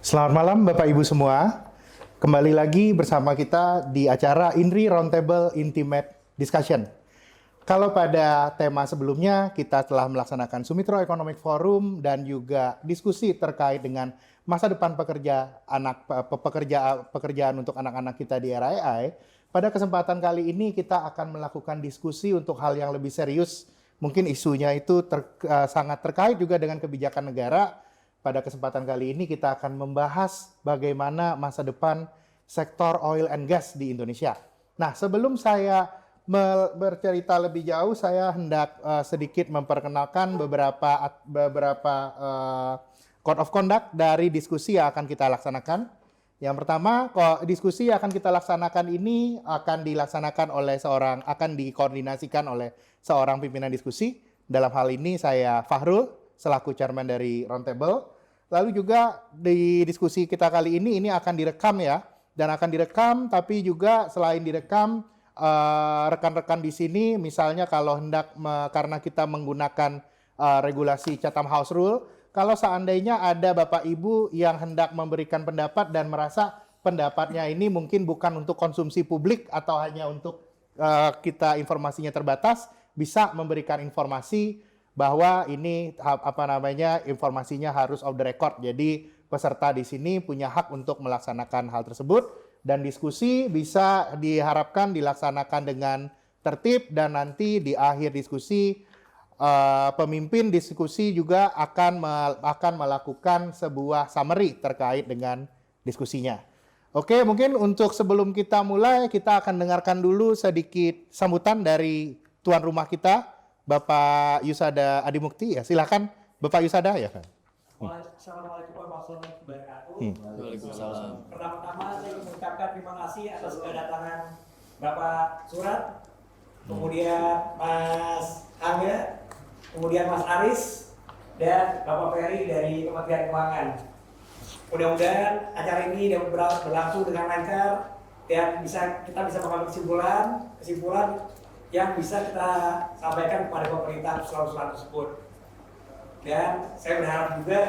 Selamat malam Bapak Ibu semua. Kembali lagi bersama kita di acara INRI Roundtable Intimate Discussion. Kalau pada tema sebelumnya kita telah melaksanakan Sumitra Economic Forum dan juga diskusi terkait dengan masa depan pekerjaan untuk anak-anak kita di era AI. Pada kesempatan kali ini kita akan melakukan diskusi untuk hal yang lebih serius. Mungkin isunya itu sangat terkait juga dengan kebijakan negara. Pada kesempatan kali ini kita akan membahas bagaimana masa depan sektor oil and gas di Indonesia. Nah, sebelum saya bercerita lebih jauh, saya hendak sedikit memperkenalkan beberapa code of conduct dari diskusi yang akan kita laksanakan. Yang pertama, diskusi yang akan kita laksanakan ini akan dikoordinasikan oleh seorang pimpinan diskusi. Dalam hal ini saya Fahrul, selaku chairman dari Roundtable. Lalu juga di diskusi kita kali ini akan direkam ya, dan akan direkam, tapi juga selain direkam, rekan-rekan di sini misalnya kalau hendak, karena kita menggunakan regulasi Chatham House Rule, kalau seandainya ada Bapak Ibu yang hendak memberikan pendapat dan merasa pendapatnya ini mungkin bukan untuk konsumsi publik atau hanya untuk kita informasinya terbatas, bisa memberikan informasi bahwa ini informasinya harus off the record. Jadi peserta di sini punya hak untuk melaksanakan hal tersebut dan diskusi bisa diharapkan dilaksanakan dengan tertib dan nanti di akhir diskusi pemimpin diskusi juga akan melakukan sebuah summary terkait dengan diskusinya. Oke, mungkin untuk sebelum kita mulai kita akan dengarkan dulu sedikit sambutan dari tuan rumah kita, Bapak Yusada Adimukti, ya silakan Bapak Yusada ya. Assalamualaikum warahmatullahi wabarakatuh. Waalaikumsalam. Pertama-tama saya ingin mengucapkan terima kasih atas kedatangan Bapak Surat, kemudian Mas Angga, kemudian Mas Aris, dan Bapak Ferry dari Kementerian Keuangan. Mudah-mudahan acara ini dapat berlangsung dengan lancar dan kita bisa mengambil kesimpulan yang bisa kita sampaikan kepada pemerintah Sulawesi tersebut. Dan saya berharap juga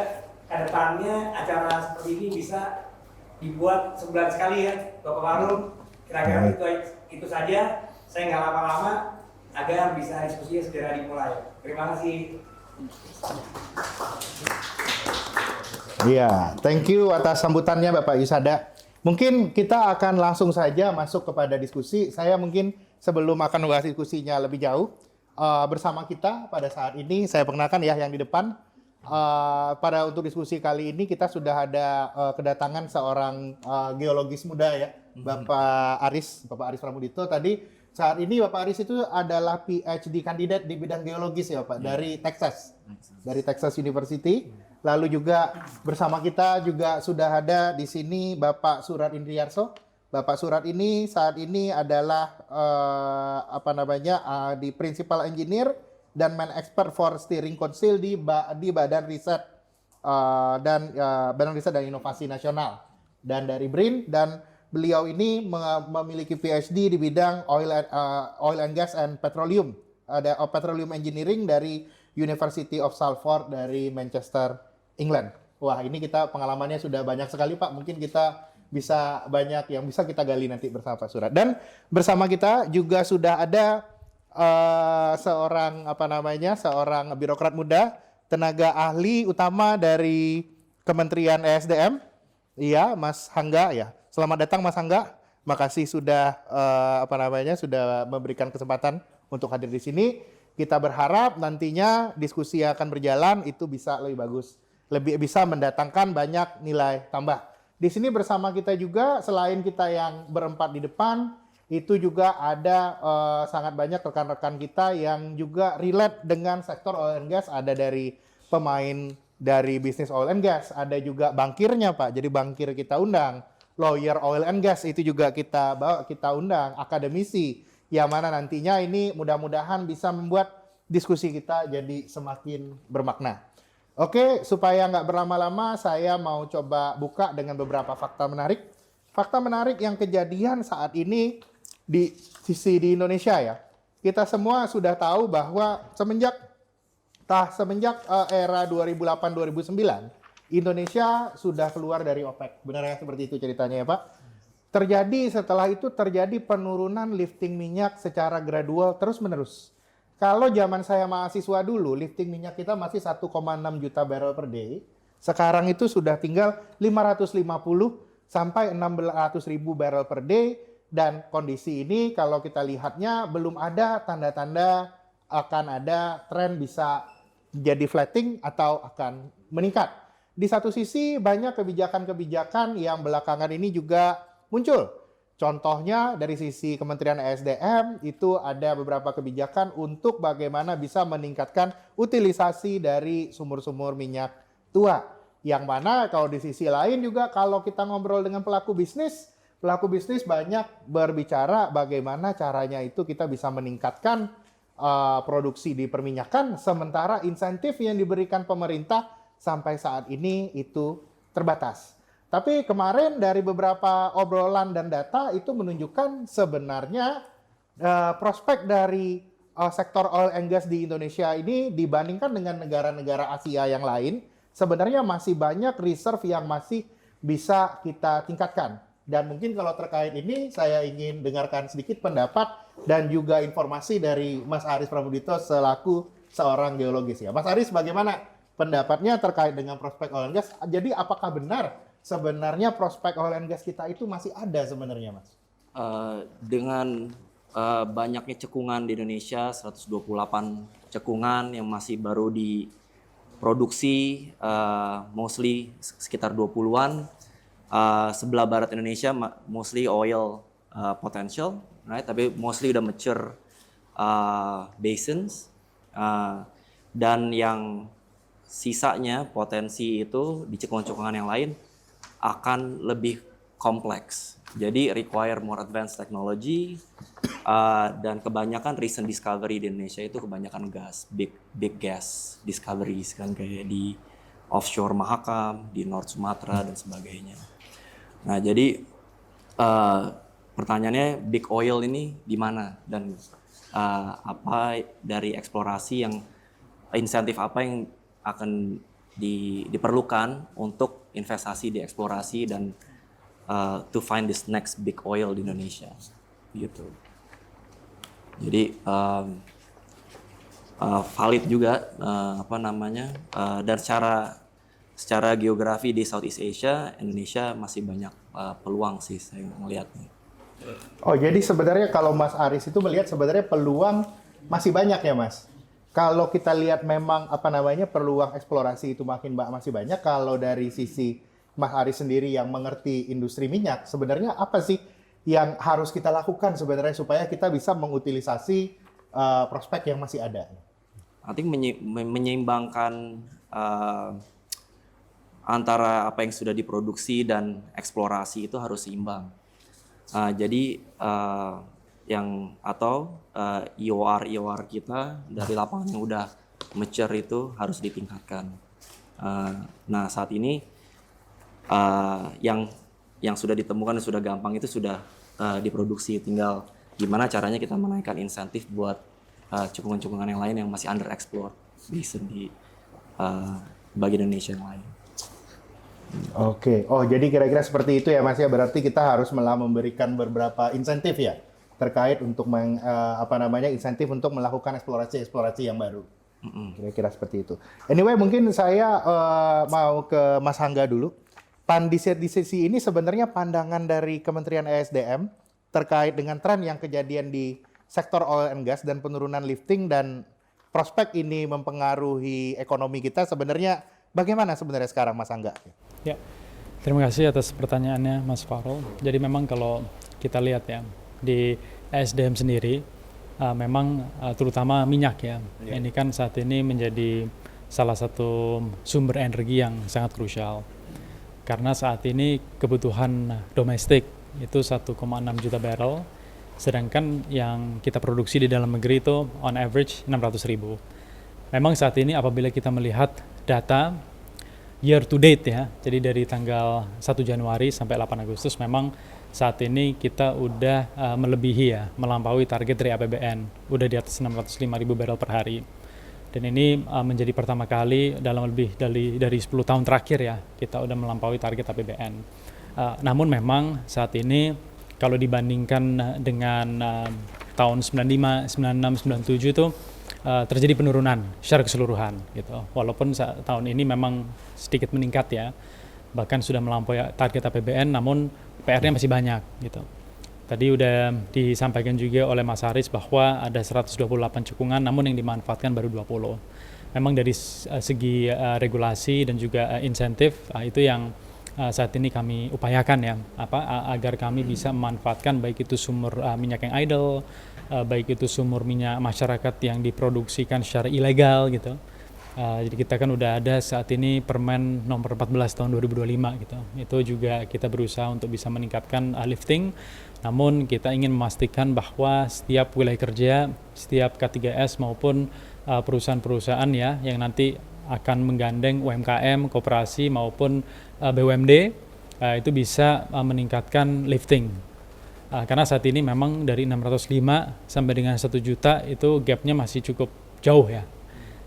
ke depannya acara seperti ini bisa dibuat sebulan sekali ya, Bapak Fahrul. Kira-kira itu saja, saya nggak lama-lama agar bisa diskusinya segera dimulai. Terima kasih. Iya, thank you atas sambutannya Bapak Yusada. Mungkin kita akan langsung saja masuk kepada diskusi. Saya mungkin sebelum akan membahas diskusinya lebih jauh, bersama kita pada saat ini, saya perkenalkan ya yang di depan. Untuk diskusi kali ini kita sudah ada kedatangan seorang geologis muda ya, Bapak Aris Pramudito. Tadi saat ini Bapak Aris itu adalah PhD kandidat di bidang geologis ya Pak, dari Texas University. Lalu juga bersama kita juga sudah ada di sini Bapak Surat Indriarso. Bapak Surat ini saat ini adalah di Principal Engineer dan Main Expert for Steering Council di Badan Riset Badan Riset dan Inovasi Nasional dan dari BRIN, dan beliau ini memiliki PhD di bidang oil and gas and petroleum, ada Petroleum Engineering dari University of Salford dari Manchester, England. Wah, ini kita pengalamannya sudah banyak sekali Pak. Mungkin kita bisa banyak yang bisa kita gali nanti bersama Pak Surat. Dan bersama kita juga sudah ada seorang birokrat muda, tenaga ahli utama dari Kementerian ESDM. Iya, Mas Hangga ya. Selamat datang Mas Hangga. Makasih sudah sudah memberikan kesempatan untuk hadir di sini. Kita berharap nantinya diskusi yang akan berjalan itu bisa lebih bagus, lebih bisa mendatangkan banyak nilai tambah. Di sini bersama kita juga, selain kita yang berempat di depan, itu juga ada sangat banyak rekan-rekan kita yang juga relate dengan sektor oil and gas. Ada dari pemain dari bisnis oil and gas, ada juga bankirnya Pak, jadi bankir kita undang, lawyer oil and gas itu juga kita undang, akademisi, yang mana nantinya ini mudah-mudahan bisa membuat diskusi kita jadi semakin bermakna. Oke, supaya nggak berlama-lama, saya mau coba buka dengan beberapa fakta menarik. Fakta menarik yang kejadian saat ini di Indonesia ya. Kita semua sudah tahu bahwa semenjak era 2008-2009, Indonesia sudah keluar dari OPEC. Benar ya seperti itu ceritanya ya Pak? Setelah itu terjadi penurunan lifting minyak secara gradual terus-menerus. Kalau zaman saya mahasiswa dulu, lifting minyak kita masih 1,6 juta barrel per day. Sekarang itu sudah tinggal 550 sampai 600 ribu barrel per day. Dan kondisi ini kalau kita lihatnya belum ada tanda-tanda akan ada tren bisa jadi flatting atau akan meningkat. Di satu sisi banyak kebijakan-kebijakan yang belakangan ini juga muncul. Contohnya dari sisi Kementerian ESDM itu ada beberapa kebijakan untuk bagaimana bisa meningkatkan utilisasi dari sumur-sumur minyak tua. Yang mana kalau di sisi lain juga kalau kita ngobrol dengan pelaku bisnis banyak berbicara bagaimana caranya itu kita bisa meningkatkan produksi di perminyakan, sementara insentif yang diberikan pemerintah sampai saat ini itu terbatas. Tapi kemarin dari beberapa obrolan dan data itu menunjukkan sebenarnya prospek dari sektor oil and gas di Indonesia ini dibandingkan dengan negara-negara Asia yang lain, sebenarnya masih banyak reserve yang masih bisa kita tingkatkan. Dan mungkin kalau terkait ini saya ingin dengarkan sedikit pendapat dan juga informasi dari Mas Aris Pramudito selaku seorang geologis ya. Mas Aris, bagaimana pendapatnya terkait dengan prospek oil and gas? Jadi apakah benar sebenarnya prospek oil and gas kita itu masih ada sebenarnya, Mas? Dengan banyaknya cekungan di Indonesia, 128 cekungan yang masih baru diproduksi, mostly sekitar 20-an. Sebelah barat Indonesia mostly oil potential, right? Tapi mostly udah mature basins, dan yang sisanya potensi itu di cekungan-cekungan yang lain akan lebih kompleks. Jadi require more advanced technology, dan kebanyakan recent discovery di Indonesia itu kebanyakan gas, big gas discoveries kan, kayak di offshore Mahakam, di North Sumatera dan sebagainya. Nah, jadi pertanyaannya big oil ini di mana dan apa dari eksplorasi yang insentif apa yang akan diperlukan untuk investasi di eksplorasi dan to find this next big oil di Indonesia gitu. Jadi valid juga dan secara geografi di Southeast Asia, Indonesia masih banyak peluang sih saya melihatnya. Oh, jadi sebenarnya kalau Mas Aris itu melihat sebenarnya peluang masih banyak ya, Mas? Kalau kita lihat memang peluang eksplorasi itu masih banyak. Kalau dari sisi Mas Aris sendiri yang mengerti industri minyak, sebenarnya apa sih yang harus kita lakukan sebenarnya supaya kita bisa mengutilisasi prospek yang masih ada? I think menyeimbangkan antara apa yang sudah diproduksi dan eksplorasi itu harus seimbang. Jadi EOR kita dari lapangan yang udah mature itu harus ditingkatkan. Nah, saat ini yang sudah ditemukan dan sudah gampang itu sudah diproduksi, tinggal gimana caranya kita menaikkan insentif buat cekungan-cekungan yang lain yang masih underexplored di bagian Indonesia yang lain. Oke, jadi kira-kira seperti itu ya Mas ya. Berarti kita harus memberikan beberapa insentif ya terkait untuk insentif untuk melakukan eksplorasi yang baru. Kira-kira seperti itu. Anyway, mungkin saya mau ke Mas Hangga dulu. Di sisi ini sebenarnya pandangan dari Kementerian ESDM terkait dengan tren yang kejadian di sektor oil and gas dan penurunan lifting dan prospek ini mempengaruhi ekonomi kita, sebenarnya bagaimana sebenarnya sekarang Mas Hangga? Ya, terima kasih atas pertanyaannya Mas Farol. Jadi memang kalau kita lihat ya di ESDM sendiri, memang terutama minyak ya, ini kan saat ini menjadi salah satu sumber energi yang sangat krusial. Karena saat ini kebutuhan domestik itu 1,6 juta barrel, sedangkan yang kita produksi di dalam negeri itu on average 600.000. Memang saat ini apabila kita melihat data year to date ya, jadi dari tanggal 1 Januari sampai 8 Agustus memang saat ini kita udah melampaui target dari APBN, udah di atas 605.000 barrel per hari. Dan ini menjadi pertama kali dalam lebih dari 10 tahun terakhir ya kita udah melampaui target APBN. Namun memang saat ini kalau dibandingkan dengan tahun 95, 96, 97 itu terjadi penurunan secara keseluruhan gitu. Walaupun tahun ini memang sedikit meningkat ya, bahkan sudah melampaui target APBN, namun PR-nya masih banyak gitu. Tadi udah disampaikan juga oleh Mas Haris bahwa ada 128 cekungan, namun yang dimanfaatkan baru 20. Memang dari segi regulasi dan juga insentif itu yang saat ini kami upayakan ya, agar kami bisa memanfaatkan baik itu sumber minyak yang idle, baik itu sumber minyak masyarakat yang diproduksikan secara ilegal gitu. Jadi kita kan udah ada saat ini Permen nomor 14 tahun 2025 gitu. Itu juga kita berusaha untuk bisa meningkatkan lifting. Namun kita ingin memastikan bahwa setiap wilayah kerja, setiap K3S maupun perusahaan-perusahaan ya yang nanti akan menggandeng UMKM, koperasi maupun BUMD itu bisa meningkatkan lifting. Karena saat ini memang dari 605 sampai dengan 1 juta itu gapnya masih cukup jauh ya.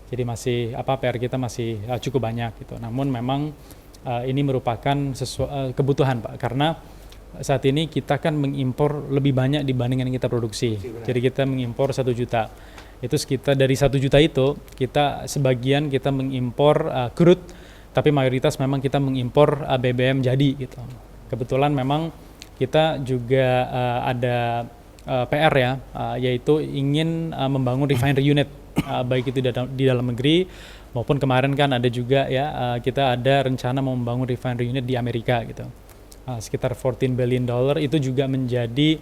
Jadi masih PR kita masih cukup banyak gitu. Namun memang ini merupakan kebutuhan Pak, karena saat ini kita kan mengimpor lebih banyak dibanding yang kita produksi. Jadi kita mengimpor 1 juta. Itu sekitar dari 1 juta itu kita sebagian kita mengimpor crude, tapi mayoritas memang kita mengimpor BBM jadi gitu. Kebetulan memang kita juga ada PR ya, yaitu ingin membangun refinery unit, baik itu di dalam negeri maupun kemarin kan ada juga ya kita ada rencana mau membangun refinery unit di Amerika gitu. Sekitar $14 billion itu juga menjadi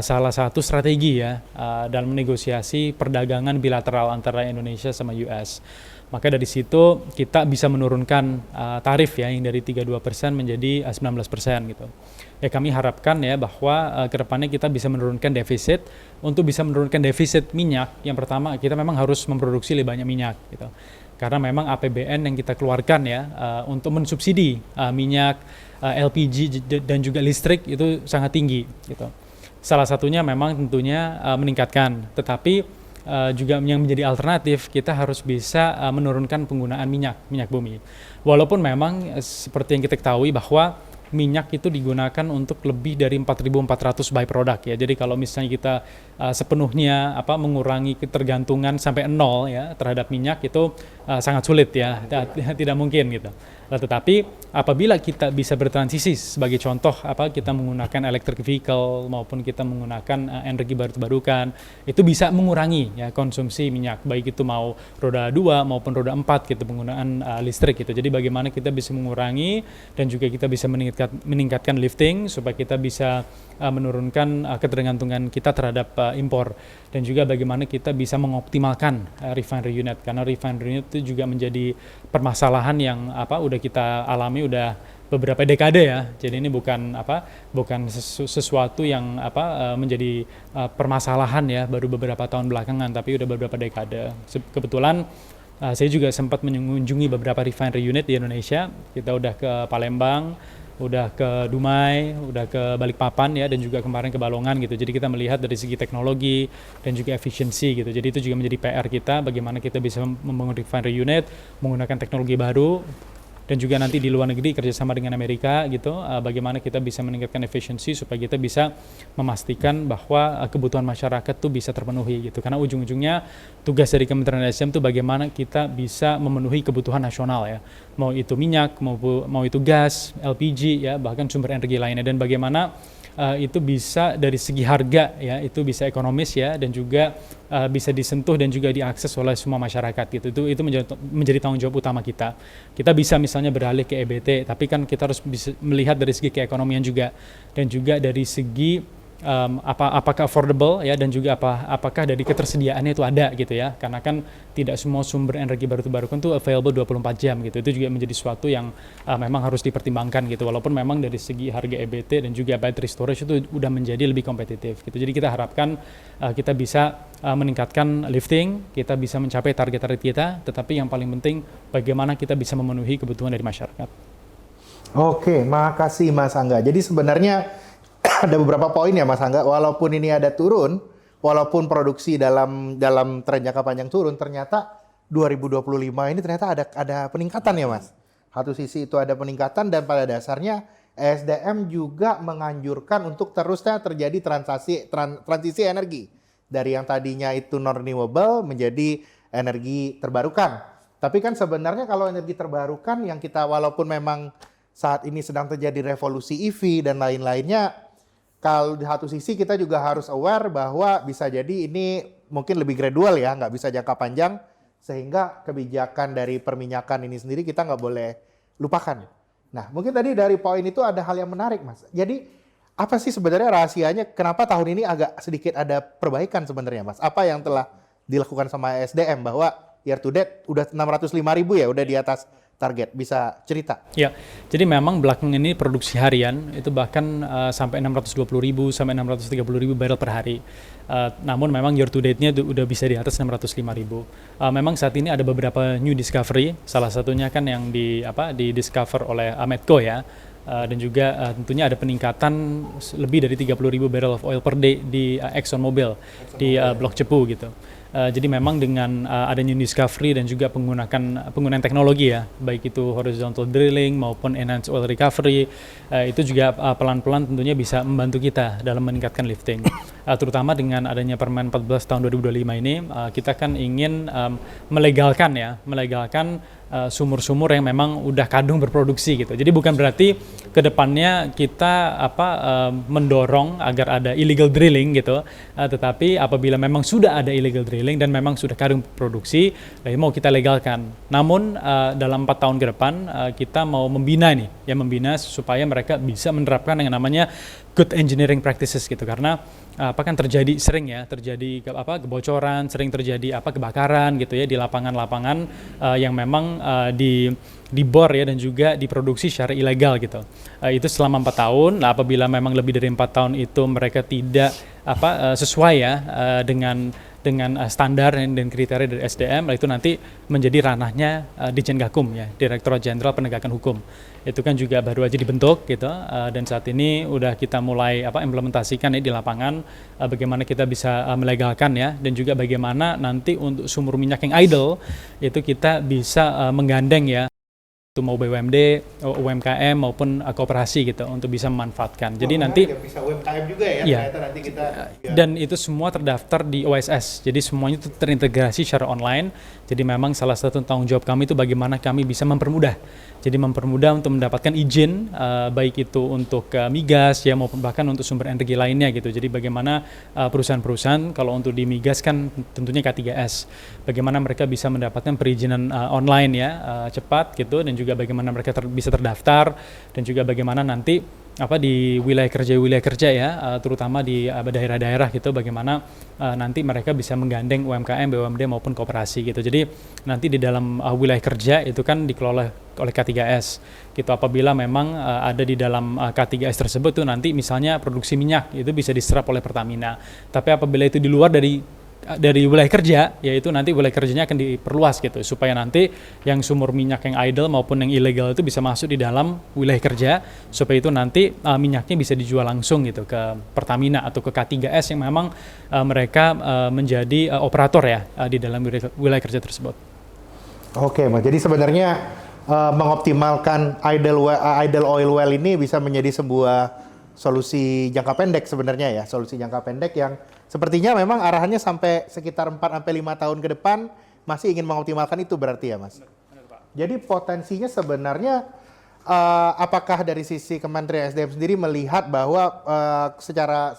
salah satu strategi ya dalam negosiasi perdagangan bilateral antara Indonesia sama US. Maka dari situ kita bisa menurunkan tarif ya yang dari 32% menjadi 19% gitu. Ya kami harapkan ya bahwa kedepannya kita bisa menurunkan defisit. Untuk bisa menurunkan defisit minyak, yang pertama kita memang harus memproduksi lebih banyak minyak gitu. Karena memang APBN yang kita keluarkan ya untuk mensubsidi minyak, LPG dan juga listrik itu sangat tinggi gitu. Salah satunya memang tentunya meningkatkan, tetapi juga yang menjadi alternatif kita harus bisa menurunkan penggunaan minyak bumi. Walaupun memang seperti yang kita ketahui bahwa minyak itu digunakan untuk lebih dari 4.400 byproduct ya. Jadi kalau misalnya kita sepenuhnya mengurangi ketergantungan sampai 0 ya terhadap minyak itu sangat sulit ya, tidak mungkin gitu. Tetapi apabila kita bisa bertransisi sebagai contoh kita menggunakan electric vehicle maupun kita menggunakan energi baru terbarukan, itu bisa mengurangi ya konsumsi minyak, baik itu mau roda 2 maupun roda 4 gitu penggunaan listrik gitu. Jadi bagaimana kita bisa mengurangi dan juga kita bisa meningkatkan lifting supaya kita bisa menurunkan ketergantungan kita terhadap impor, dan juga bagaimana kita bisa mengoptimalkan refinery unit, karena refinery unit itu juga menjadi permasalahan yang udah kita alami udah beberapa dekade ya. Jadi ini bukan sesuatu yang menjadi permasalahan ya baru beberapa tahun belakangan, tapi udah beberapa dekade. Kebetulan saya juga sempat mengunjungi beberapa refinery unit di Indonesia. Kita udah ke Palembang, udah ke Dumai, udah ke Balikpapan ya, dan juga kemarin ke Balongan gitu. Jadi kita melihat dari segi teknologi dan juga efisiensi gitu. Jadi itu juga menjadi PR kita, bagaimana kita bisa membangun refinery unit menggunakan teknologi baru, dan juga nanti di luar negeri kerjasama dengan Amerika gitu, bagaimana kita bisa meningkatkan efisiensi supaya kita bisa memastikan bahwa kebutuhan masyarakat tuh bisa terpenuhi gitu. Karena ujung-ujungnya tugas dari Kementerian SDM tuh bagaimana kita bisa memenuhi kebutuhan nasional ya, mau itu minyak, mau itu gas, LPG ya, bahkan sumber energi lainnya, dan bagaimana itu bisa dari segi harga ya, itu bisa ekonomis ya, dan juga bisa disentuh dan juga diakses oleh semua masyarakat gitu. Itu menjadi tanggung jawab utama kita. Kita bisa misalnya beralih ke EBT, tapi kan kita harus bisa melihat dari segi keekonomian juga, dan juga dari segi apakah affordable ya, dan juga apakah dari ketersediaannya itu ada gitu ya, karena kan tidak semua sumber energi baru terbarukan itu available 24 jam gitu. Itu juga menjadi sesuatu yang memang harus dipertimbangkan gitu, walaupun memang dari segi harga EBT dan juga battery storage itu udah menjadi lebih kompetitif gitu. Jadi kita harapkan kita bisa meningkatkan lifting, kita bisa mencapai target-target kita, tetapi yang paling penting bagaimana kita bisa memenuhi kebutuhan dari masyarakat. Oke, makasih Mas Angga. Jadi sebenarnya ada beberapa poin ya Mas Angga, walaupun ini ada turun, walaupun produksi dalam tren jangka panjang turun, ternyata 2025 ini ternyata ada peningkatan ya Mas. Satu sisi itu ada peningkatan dan pada dasarnya ESDM juga menganjurkan untuk terusnya terjadi transisi energi dari yang tadinya itu non renewable menjadi energi terbarukan. Tapi kan sebenarnya kalau energi terbarukan yang kita walaupun memang saat ini sedang terjadi revolusi EV dan lain-lainnya, kalau di satu sisi kita juga harus aware bahwa bisa jadi ini mungkin lebih gradual ya, nggak bisa jangka panjang, sehingga kebijakan dari perminyakan ini sendiri kita nggak boleh lupakan. Nah, mungkin tadi dari poin itu ada hal yang menarik, Mas. Jadi, apa sih sebenarnya rahasianya kenapa tahun ini agak sedikit ada perbaikan sebenarnya, Mas? Apa yang telah dilakukan sama SDM bahwa year to date udah 605.000 ya, udah di atas target, bisa cerita? Ya, jadi memang belakang ini produksi harian itu bahkan sampai 620.000 sampai 630.000 barrel per hari. Namun memang year to date-nya udah bisa di atas 605.000. Memang saat ini ada beberapa new discovery, salah satunya kan yang di discover oleh Medco ya. Dan juga tentunya ada peningkatan lebih dari 30.000 barrel of oil per day di ExxonMobil di Blok Cepu gitu. Jadi memang dengan adanya discovery dan juga penggunaan teknologi ya, baik itu horizontal drilling maupun enhanced oil recovery, itu juga pelan-pelan tentunya bisa membantu kita dalam meningkatkan lifting. Terutama dengan adanya Permen 14 tahun 2025 ini, kita kan ingin melegalkan sumur-sumur yang memang udah kadung berproduksi gitu. Jadi bukan berarti kedepannya kita mendorong agar ada illegal drilling gitu, tetapi apabila memang sudah ada illegal drilling dan memang sudah kadung produksi, mau kita legalkan. Namun dalam 4 tahun ke depan kita mau membina supaya mereka bisa menerapkan yang namanya good engineering practices gitu, karena kan sering terjadi kebocoran, sering terjadi kebakaran gitu ya di lapangan-lapangan yang memang dibor ya dan juga diproduksi secara ilegal gitu. Itu selama 4 tahun. Nah, apabila memang lebih dari 4 tahun itu mereka tidak sesuai ya dengan standar dan kriteria dari SDM, itu nanti menjadi ranahnya Ditjen Gakum ya, Direktorat Jenderal Penegakan Hukum. Itu kan juga baru aja dibentuk gitu, dan saat ini udah kita mulai implementasikan ya di lapangan, bagaimana kita bisa melegalkan ya, dan juga bagaimana nanti untuk sumur minyak yang idle itu kita bisa menggandeng ya, itu mau BUMD, UMKM maupun koperasi gitu untuk bisa memanfaatkan. Jadi nanti bisa UMKM juga ya, iya, ternyata nanti kita dan itu semua terdaftar di OSS. Jadi semuanya itu terintegrasi secara online. Jadi memang salah satu tanggung jawab kami itu bagaimana kami bisa mempermudah. Jadi mempermudah untuk mendapatkan izin, baik itu untuk migas ya maupun bahkan untuk sumber energi lainnya gitu. Jadi bagaimana perusahaan-perusahaan kalau untuk di migas kan tentunya K3S, bagaimana mereka bisa mendapatkan perizinan online ya cepat gitu, dan juga bagaimana mereka bisa terdaftar, dan juga bagaimana nanti di wilayah kerja ya, terutama di daerah-daerah gitu, bagaimana nanti mereka bisa menggandeng UMKM, BUMD maupun koperasi gitu. Jadi nanti di dalam wilayah kerja itu kan dikelola oleh K3S gitu. Apabila memang ada di dalam K3S tersebut tuh nanti misalnya produksi minyak itu bisa diserap oleh Pertamina. Tapi apabila itu di luar dari wilayah kerja, yaitu nanti wilayah kerjanya akan diperluas gitu, supaya nanti yang sumur minyak yang idle maupun yang ilegal itu bisa masuk di dalam wilayah kerja, supaya itu nanti minyaknya bisa dijual langsung gitu ke Pertamina atau ke K3S yang memang mereka menjadi operator ya di dalam wilayah kerja tersebut. Oke, Mas. Jadi sebenarnya mengoptimalkan idle oil well ini bisa menjadi sebuah solusi jangka pendek sebenarnya ya, solusi jangka pendek yang sepertinya memang arahannya sampai sekitar 4-5 tahun ke depan masih ingin mengoptimalkan itu berarti ya, Mas? Jadi potensinya sebenarnya apakah dari sisi Kementerian SDM sendiri melihat bahwa secara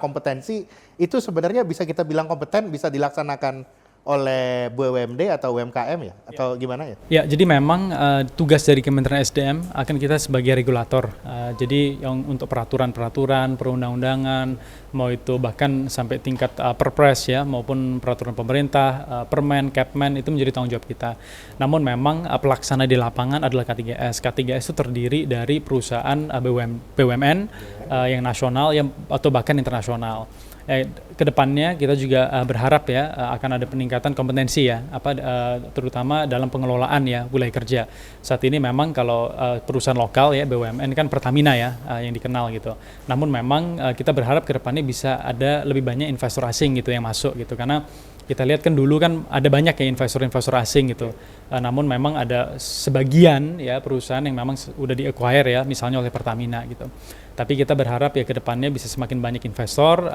kompetensi itu sebenarnya bisa kita bilang kompeten, bisa dilaksanakan oleh BUMD atau UMKM ya? Atau gimana ya? Ya, jadi memang tugas dari Kementerian SDM akan kita sebagai regulator. Jadi yang untuk peraturan-peraturan, perundang-undangan, mau itu bahkan sampai tingkat perpres ya, maupun peraturan pemerintah, permen, Kepmen, itu menjadi tanggung jawab kita. Namun memang pelaksana di lapangan adalah K3S. K3S itu terdiri dari perusahaan BUMN yang nasional atau bahkan internasional. Kedepannya kita juga berharap ya akan ada peningkatan kompetensi ya, terutama dalam pengelolaan ya wilayah kerja. Saat ini memang kalau perusahaan lokal ya BUMN kan Pertamina ya yang dikenal gitu. Namun memang kita berharap kedepannya bisa ada lebih banyak investor asing gitu yang masuk gitu, karena kita lihat kan dulu kan ada banyak ya investor-investor asing gitu. Namun memang ada sebagian ya perusahaan yang memang udah di-acquire ya, misalnya oleh Pertamina gitu. Tapi kita berharap ya ke depannya bisa semakin banyak investor,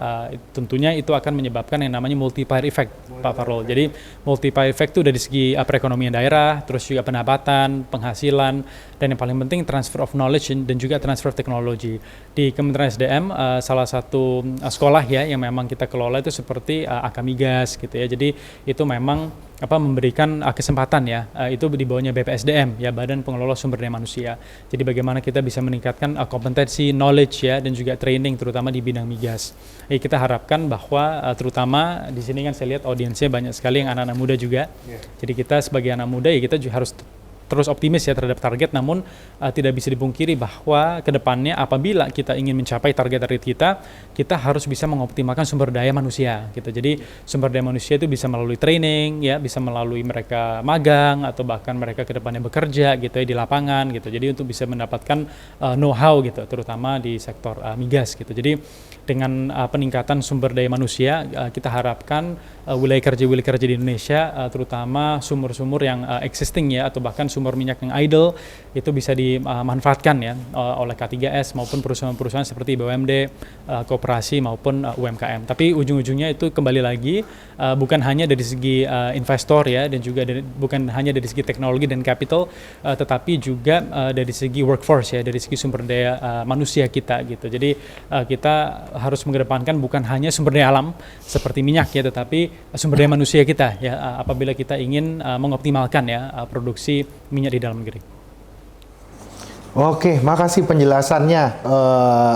tentunya itu akan menyebabkan yang namanya multiplier effect, Pak Farol. Jadi multiplier effect itu dari segi perekonomian daerah, terus juga pendapatan, penghasilan, dan yang paling penting transfer of knowledge dan juga transfer of technology. Di Kementerian SDM, salah satu sekolah ya yang memang kita kelola itu seperti Akamigas gitu ya. Jadi itu memang memberikan kesempatan ya, itu di bawahnya BPSDM ya, Badan Pengelola Sumber Daya Manusia. Jadi bagaimana kita bisa meningkatkan kompetensi, knowledge ya, dan juga training terutama di bidang migas. Kita harapkan bahwa terutama di sini kan saya lihat audiensnya banyak sekali yang anak-anak muda juga. Jadi kita sebagai anak muda ya kita juga harus terus optimis ya terhadap target, namun tidak bisa dipungkiri bahwa kedepannya apabila kita ingin mencapai target kita harus bisa mengoptimalkan sumber daya manusia gitu. Jadi sumber daya manusia itu bisa melalui training ya, bisa melalui mereka magang atau bahkan mereka kedepannya bekerja gitu ya di lapangan gitu. Jadi untuk bisa mendapatkan know-how gitu, terutama di sektor migas gitu. Jadi dengan peningkatan sumber daya manusia, kita harapkan wilayah kerja di Indonesia, terutama sumur-sumur yang existing ya, atau bahkan sumber minyak yang idle, itu bisa dimanfaatkan ya oleh K3S maupun perusahaan-perusahaan seperti BUMD, koperasi maupun UMKM. Tapi ujung-ujungnya itu kembali lagi bukan hanya dari segi investor ya, dan juga bukan hanya dari segi teknologi dan capital, tetapi juga dari segi workforce ya, dari segi sumber daya manusia kita gitu. Jadi kita harus mengedepankan bukan hanya sumber daya alam seperti minyak ya, tetapi sumber daya manusia kita ya, apabila kita ingin mengoptimalkan ya produksi minyak di dalam negeri. Oke, makasih penjelasannya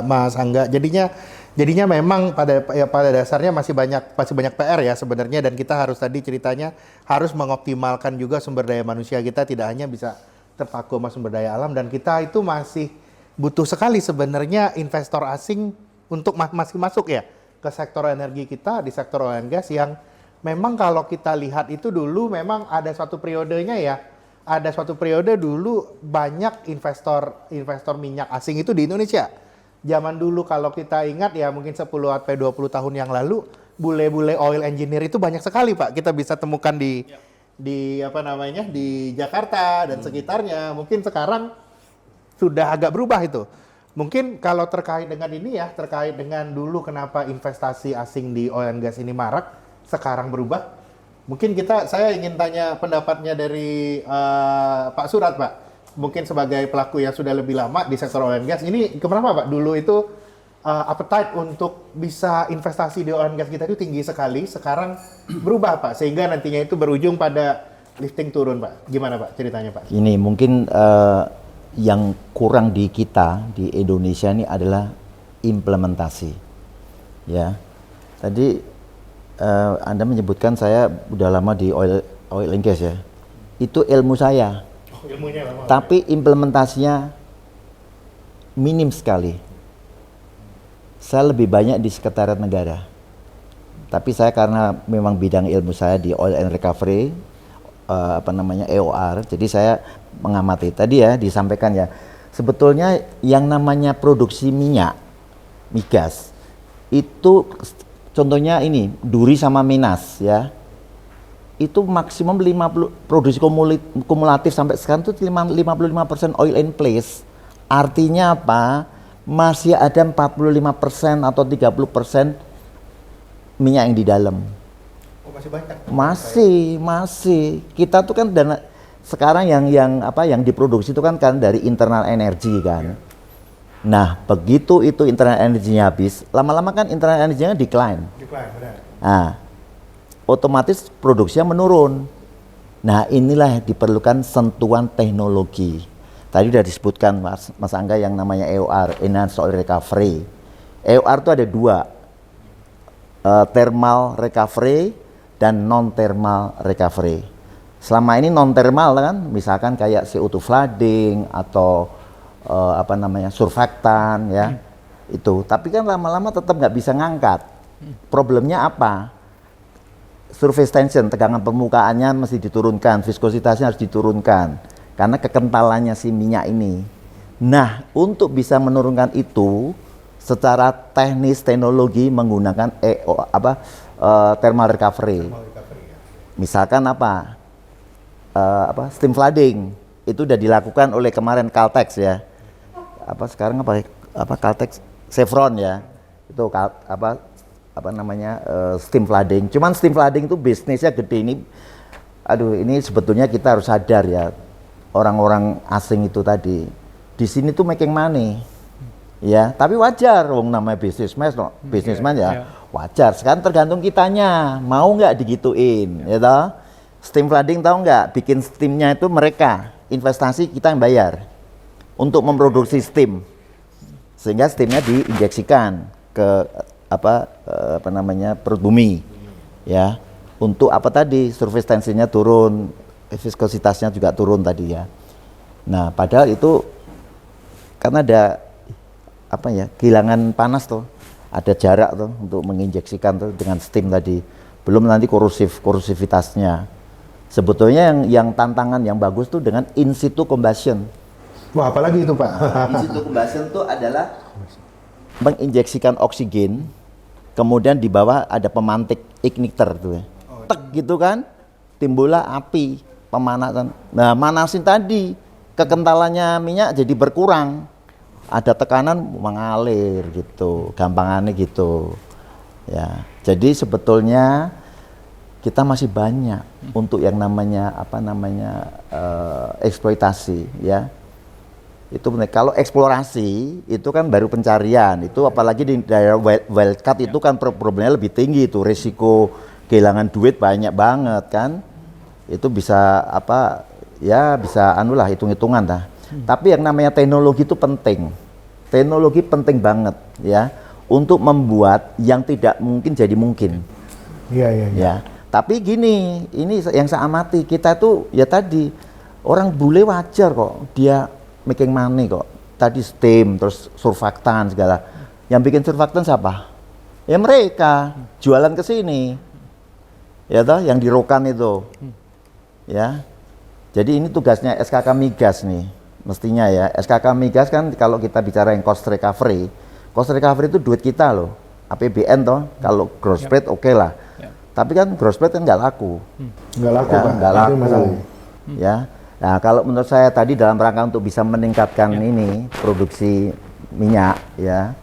Mas Angga. Jadinya memang pada dasarnya masih banyak PR ya sebenarnya, dan kita harus tadi ceritanya harus mengoptimalkan juga sumber daya manusia kita, tidak hanya bisa terpaku sama sumber daya alam, dan kita itu masih butuh sekali sebenarnya investor asing untuk masih masuk ya ke sektor energi kita, di sektor oil and gas, yang memang kalau kita lihat itu dulu memang ada suatu periodenya ya. Ada suatu periode dulu banyak investor minyak asing itu di Indonesia. Zaman dulu kalau kita ingat ya mungkin 10-20 tahun yang lalu, bule-bule oil engineer itu banyak sekali Pak. Kita bisa temukan di Jakarta dan sekitarnya. Mungkin sekarang sudah agak berubah itu. Mungkin kalau terkait dengan ini ya, terkait dengan dulu kenapa investasi asing di oil and gas ini marak, sekarang berubah. Mungkin saya ingin tanya pendapatnya dari Pak Surat, Pak. Mungkin sebagai pelaku yang sudah lebih lama di sektor oil and gas, ini kenapa Pak? Dulu itu appetite untuk bisa investasi di oil and gas kita itu tinggi sekali, sekarang berubah Pak, sehingga nantinya itu berujung pada lifting turun Pak. Gimana Pak ceritanya Pak? Ini mungkin yang kurang di kita di Indonesia ini adalah implementasi. Ya, tadi Anda menyebutkan saya udah lama di oil and gas ya. Itu ilmu saya. Oh, ilmunya lama. Tapi implementasinya minim sekali. Saya lebih banyak di sekretariat negara. Tapi saya karena memang bidang ilmu saya di oil and recovery, EOR, jadi saya mengamati. Tadi ya disampaikan ya, sebetulnya yang namanya produksi minyak, migas, itu contohnya ini, Duri sama Minas ya, itu maksimum 50, produksi kumulatif sampai sekarang itu 55% oil in place. Artinya apa? Masih ada 45% atau 30% minyak yang di dalam. Oh, masih banyak. Masih. Kita tuh kan sekarang yang diproduksi itu kan dari internal energi kan. Nah, begitu itu internal energinya habis, lama-lama kan internal energinya decline. Benar. Nah, otomatis produksinya menurun. Nah, inilah yang diperlukan sentuhan teknologi. Tadi sudah disebutkan Mas Angga yang namanya EOR, Enhanced Oil Recovery. EOR itu ada dua, thermal recovery dan non-thermal recovery. Selama ini non-thermal kan, misalkan kayak CO2 flooding atau surfaktan ya, itu. Tapi kan lama-lama tetap nggak bisa ngangkat. Problemnya apa? Surface tension, tegangan permukaannya mesti diturunkan, viskositasnya harus diturunkan karena kekentalannya si minyak ini. Nah, untuk bisa menurunkan itu secara teknis teknologi menggunakan thermal recovery. Misalkan steam flooding itu udah dilakukan oleh kemarin Caltex ya. Sekarang Caltex Chevron ya. Itu steam flooding. Cuman steam flooding itu bisnisnya gede ini. Ini sebetulnya kita harus sadar ya. Orang-orang asing itu tadi di sini tuh making money. Ya, tapi wajar wong namanya bisnisman ya. Wajar. Sekarang tergantung kitanya, mau nggak digituin, ya toh? Steam flooding tahu nggak? Bikin steamnya itu mereka, investasi kita yang bayar untuk memproduksi steam, sehingga steamnya diinjeksikan ke perut bumi, ya. Untuk surface tensinya turun, viskositasnya juga turun tadi ya. Nah, padahal itu karena ada kehilangan panas tuh, ada jarak tuh untuk menginjeksikan tuh dengan steam tadi, belum nanti korosivitasnya. Sebetulnya yang tantangan yang bagus tuh dengan in situ combustion. Wah, apalagi itu Pak? In situ combustion tuh adalah menginjeksikan oksigen, kemudian di bawah ada pemantik igniter tuh ya. Tek gitu kan, timbullah api, pemanasan. Nah, manasin tadi, kekentalannya minyak jadi berkurang. Ada tekanan mengalir gitu, gampangannya gitu. Ya. Jadi sebetulnya kita masih banyak untuk yang namanya eksploitasi ya. Itu benar. Kalau eksplorasi itu kan baru pencarian. Itu apalagi di daerah wildcat itu kan problemnya lebih tinggi itu, risiko kehilangan duit banyak banget kan. Itu bisa bisa hitung-hitungan dah. Tapi yang namanya teknologi itu penting. Teknologi penting banget ya untuk membuat yang tidak mungkin jadi mungkin. Iya. Ya. Tapi gini, ini yang saya amati, kita tuh ya tadi orang bule wajar kok dia making money kok. Tadi steam terus surfaktan segala. Yang bikin surfaktan siapa? Ya mereka jualan ke sini. Ya toh yang di Rokan itu. Ya. Jadi ini tugasnya SKK Migas nih. Mestinya ya, SKK Migas kan kalau kita bicara yang cost recovery itu duit kita loh, APBN toh, kalau gross rate oke lah. Tapi kan gross rate kan nggak laku. Nggak laku ya, Pak, nggak laku. masalahnya. Ya, nah kalau menurut saya tadi dalam rangka untuk bisa meningkatkan ini produksi minyak ya,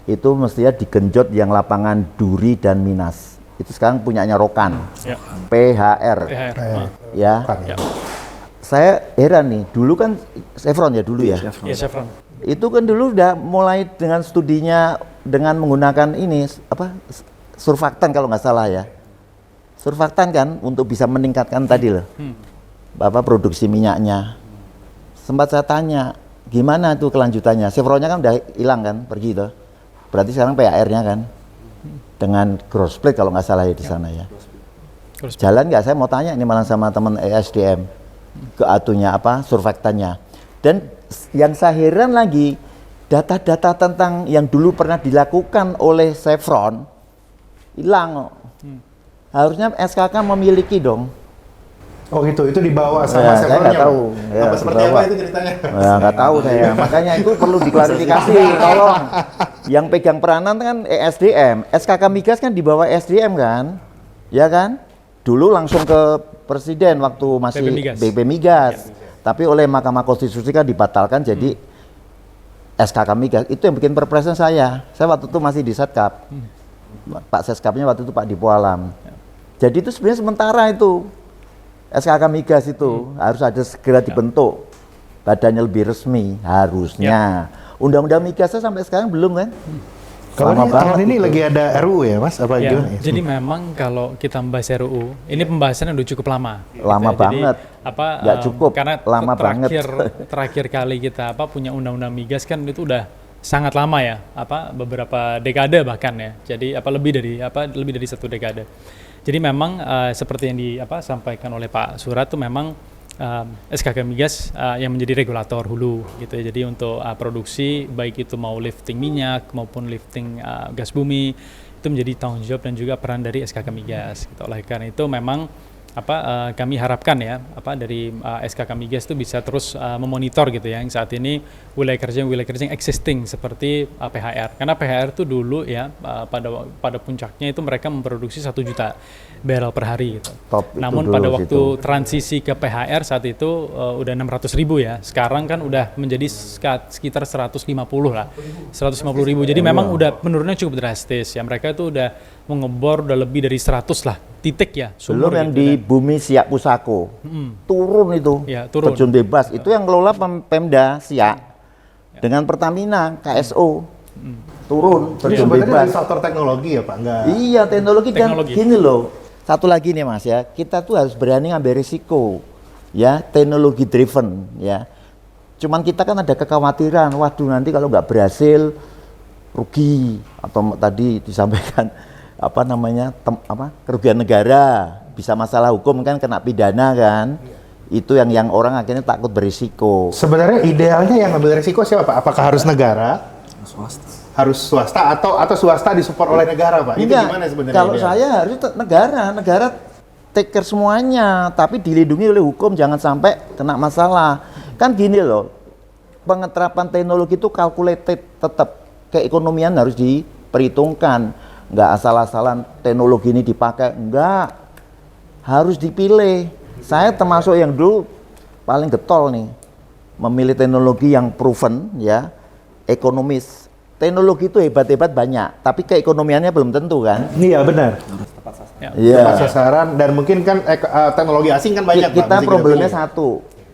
itu mestinya digenjot yang lapangan Duri dan Minas. Itu sekarang punyanya Rokan, PHR. Ya. Saya heran nih, dulu kan Chevron ya dulu ya. Iya, Chevron. Itu kan dulu udah mulai dengan studinya dengan menggunakan ini surfaktan kalau nggak salah ya. Surfaktan kan untuk bisa meningkatkan tadi loh. Produksi minyaknya. Sempat saya tanya, gimana tuh kelanjutannya? Chevronnya kan udah hilang kan, pergi tuh. Berarti sekarang PHR-nya kan dengan cross plate kalau nggak salah ya di sana ya. Jalan nggak? Saya mau tanya ini malah sama teman ESDM. Ke surfaktannya. Dan yang saya heran lagi, data-data tentang yang dulu pernah dilakukan oleh Chevron hilang. Harusnya SKK memiliki dong. Oh gitu, itu dibawa sama Chevronnya. Chevronnya. Saya nggak tahu. Ya, Seperti apa itu ceritanya? Ya, nggak tahu saya. Makanya itu perlu diklarifikasi. Tolong. Yang pegang peranan kan ESDM. SKK Migas kan di bawah SDM kan? Ya kan? Dulu langsung ke Presiden waktu masih BP Migas. Tapi oleh Mahkamah Konstitusi kan dibatalkan jadi SKK Migas. Itu yang bikin perpresnya saya. Saya waktu itu masih di Setkap. Pak Seskapnya waktu itu Pak Dipo Alam. Jadi itu sebenarnya sementara itu. SKK Migas itu harus ada segera dibentuk. Badannya lebih resmi harusnya. Undang-undang migasnya sampai sekarang belum kan? Kalau tahun ini lagi ada RUU ya Mas? Apa Ya, gimana? jadi memang kalau kita membahas RUU, ini pembahasannya udah cukup lama. Lama banget. Nggak cukup, karena lama terakhir kali kita punya undang-undang migas kan itu udah sangat lama ya, beberapa dekade bahkan ya. Jadi lebih dari 1 dekade. Jadi memang seperti yang disampaikan oleh Pak Surat tuh memang SKK Migas yang menjadi regulator hulu gitu ya. Jadi untuk produksi baik itu mau lifting minyak maupun lifting gas bumi itu menjadi tanggung jawab dan juga peran dari SKK Migas gitu. Oleh karena itu memang kami harapkan ya dari SKK Migas itu bisa terus memonitor gitu ya, yang saat ini wilayah kerja yang existing seperti PHR, karena PHR itu dulu ya pada puncaknya itu mereka memproduksi 1 juta barrel per hari gitu. Top itu Namun dulu pada waktu situ. transisi ke PHR saat itu udah 600.000 ya, sekarang kan udah menjadi sekitar 150 lah, 150.000. Jadi memang udah menurunnya cukup drastis ya, mereka itu udah mengebor udah lebih dari 100 lah titik ya Belum sumur yang gitu di kan. Bumi Siak Pusako, turun itu, Ya, turun. terjun bebas. Itu yang kelola Pemda Siak dengan Pertamina, KSO, turun, Jadi terjun sebenarnya bebas. dari faktor teknologi ya Pak, nggak? Iya, teknologi dan Teknologi. gini loh. Satu lagi nih Mas ya, kita tuh harus berani ngambil risiko, ya, teknologi driven, ya. Cuman kita kan ada kekhawatiran, waduh nanti kalau nggak berhasil rugi, atau tadi disampaikan kerugian negara, bisa masalah hukum kan, kena pidana kan. Itu yang orang akhirnya takut berisiko. Sebenarnya idealnya yang ngambil resiko siapa Pak? Apakah harus negara? Swasta. Harus swasta atau swasta disupport oleh negara Pak? Itu Enggak, gimana sebenarnya? kalau ideal? saya harus negara take care semuanya, tapi dilindungi oleh hukum, jangan sampai kena masalah. Kan gini loh, pengeterapan teknologi itu calculated, tetap keekonomian harus diperhitungkan. Nggak asal-asalan teknologi ini dipakai, enggak, harus dipilih. Saya termasuk yang dulu paling getol nih, memilih teknologi yang proven ya, ekonomis. Teknologi itu hebat-hebat banyak, tapi keekonomiannya belum tentu kan. Iya benar. Ya. Tepat sasaran dan mungkin kan teknologi asing kan banyak Pak. Kita mesti problemnya pilih. satu,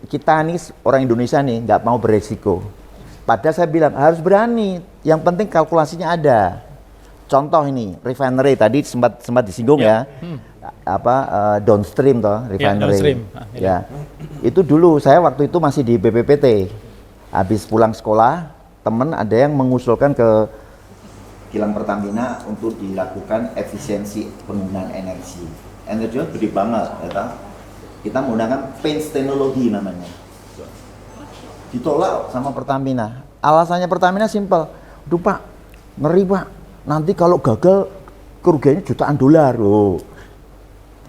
kita nih orang Indonesia nih nggak mau beresiko. Padahal saya bilang harus berani, yang penting kalkulasinya ada. Contoh ini refinery tadi sempat disinggung ya, downstream toh refinery. downstream. Ya, itu dulu saya waktu itu masih di BPPT, habis pulang sekolah temen ada yang mengusulkan ke kilang Pertamina untuk dilakukan efisiensi penggunaan energi. Energinya gede banget, ya toh. Kita menggunakan paint teknologi namanya. Ditolak sama Pertamina. Alasannya Pertamina simpel. Duh Pak, ngeri Pak. Nanti kalau gagal kerugiannya jutaan dolar loh.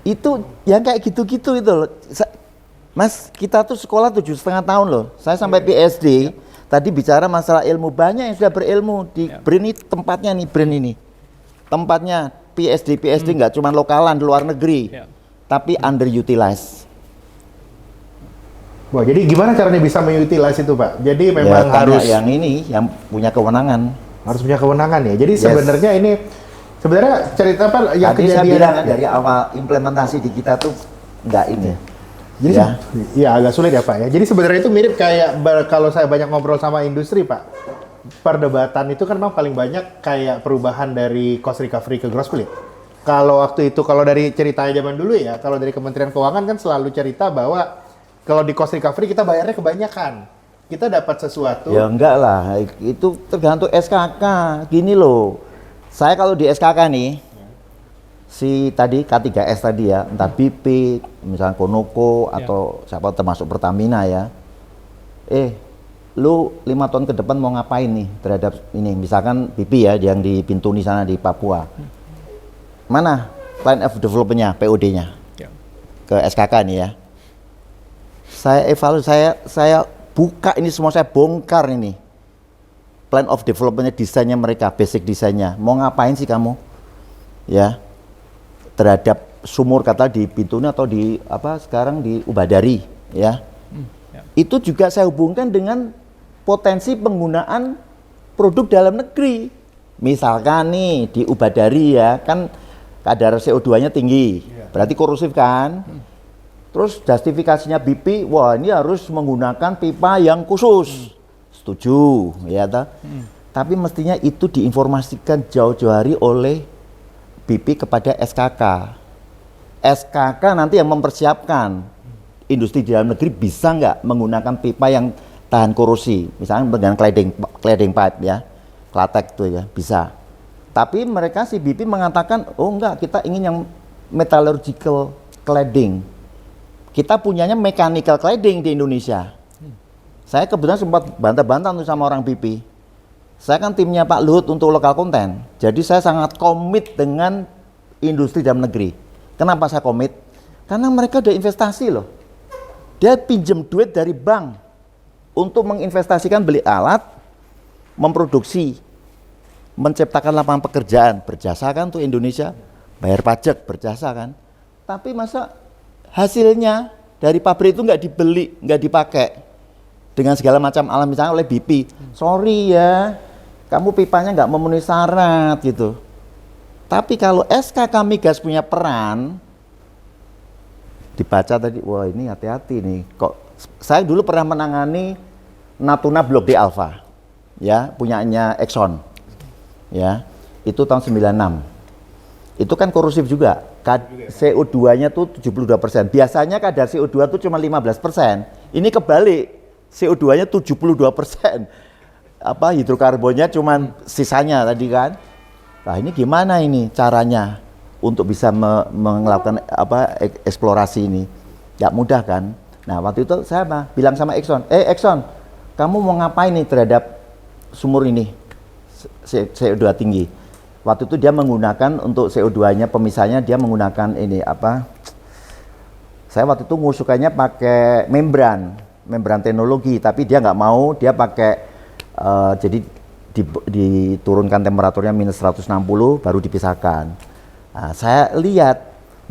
Itu yang kayak gitu-gitu itu loh. Mas, kita tuh sekolah 7,5 tahun loh. Saya sampai PhD. Tadi bicara masalah ilmu, banyak yang sudah berilmu di BRIN ini tempatnya nih, BRIN ini. Tempatnya PhD nggak cuma lokalan di luar negeri. Ya. Tapi underutilized. Wah, jadi gimana caranya bisa mengutilize itu Pak? Jadi memang Ya, tanya harus yang punya kewenangan. punya kewenangan ya. Jadi Yes. sebenarnya ini cerita apa yang Tadi saya kejadian bilang kan dari awal implementasi di kita tuh nggak ini. Jadi Ya. ya agak sulit ya Pak ya. Jadi sebenarnya itu mirip kayak kalau saya banyak ngobrol sama industri Pak. Perdebatan itu kan memang paling banyak kayak perubahan dari cost recovery ke gross profit. Kalau waktu itu kalau dari ceritanya zaman dulu ya, kalau dari Kementerian Keuangan kan selalu cerita bahwa kalau di cost recovery kita bayarnya kebanyakan. Kita dapat sesuatu. Ya enggak lah, itu tergantung SKK. Gini loh, saya kalau di SKK nih, si tadi K3S tadi ya, entah BP, misalnya Konoko atau siapa termasuk Pertamina ya. Lu 5 tahun ke depan mau ngapain nih terhadap ini? Misalkan BP ya, yang di Bintuni sana di Papua. Mana plan of development-nya, POD-nya? Ya. Ke SKK nih ya. Saya evaluasi, saya buka ini semua, saya bongkar ini. Plan of development-nya, desainnya mereka, basic desainnya. Mau ngapain sih kamu? Ya. Terhadap sumur kata di Bintuni atau di sekarang di Ubadari, ya. Itu juga saya hubungkan dengan potensi penggunaan produk dalam negeri. Misalkan nih di Ubadari ya, kan kadar CO2-nya tinggi. Berarti korosif kan? Terus justifikasinya BP, wah ini harus menggunakan pipa yang khusus. Setuju, ya toh? Tapi mestinya itu diinformasikan jauh-jauh hari oleh BP kepada SKK. SKK nanti yang mempersiapkan industri di dalam negeri bisa nggak menggunakan pipa yang tahan korosi, misalnya dengan cladding pipe ya, klatek itu ya, bisa. Tapi mereka si BP mengatakan, oh enggak, kita ingin yang metallurgical cladding. Kita punyanya mechanical cladding di Indonesia. Saya kebetulan sempat bantah-bantah tuh sama orang BP. Saya kan timnya Pak Luhut untuk lokal konten. Jadi saya sangat komit dengan industri dalam negeri. Kenapa saya komit? Karena mereka udah investasi loh. Dia pinjam duit dari bank untuk menginvestasikan beli alat, memproduksi, menciptakan lapangan pekerjaan, berjasa kan untuk Indonesia, bayar pajak, berjasa kan. Tapi masa hasilnya dari pabrik itu nggak dibeli, nggak dipakai dengan segala macam alat, misalnya oleh BP. Sorry ya, kamu pipanya nggak memenuhi syarat gitu. Tapi kalau SKK Migas punya peran, dibaca tadi, wah ini hati-hati nih. Kok saya dulu pernah menangani Natuna Blok D Alpha, ya punyanya Exxon, ya itu tahun 96. Itu kan korosif juga. CO2-nya tuh 72%. Biasanya kadar CO2 tuh cuma 15%. Ini kebalik, CO2-nya 72%. Apa hidrokarbonnya cuma sisanya tadi kan. Nah ini gimana ini caranya untuk bisa melakukan eksplorasi ini? Nggak mudah kan. Nah waktu itu saya bilang sama Exxon, Exxon, kamu mau ngapain nih terhadap sumur ini CO2 tinggi? Waktu itu dia menggunakan untuk CO2-nya pemisahnya, dia menggunakan ini saya waktu itu ngusukannya pakai membran teknologi, tapi dia nggak mau, dia pakai jadi diturunkan temperaturnya minus 160 baru dipisahkan. Nah, saya lihat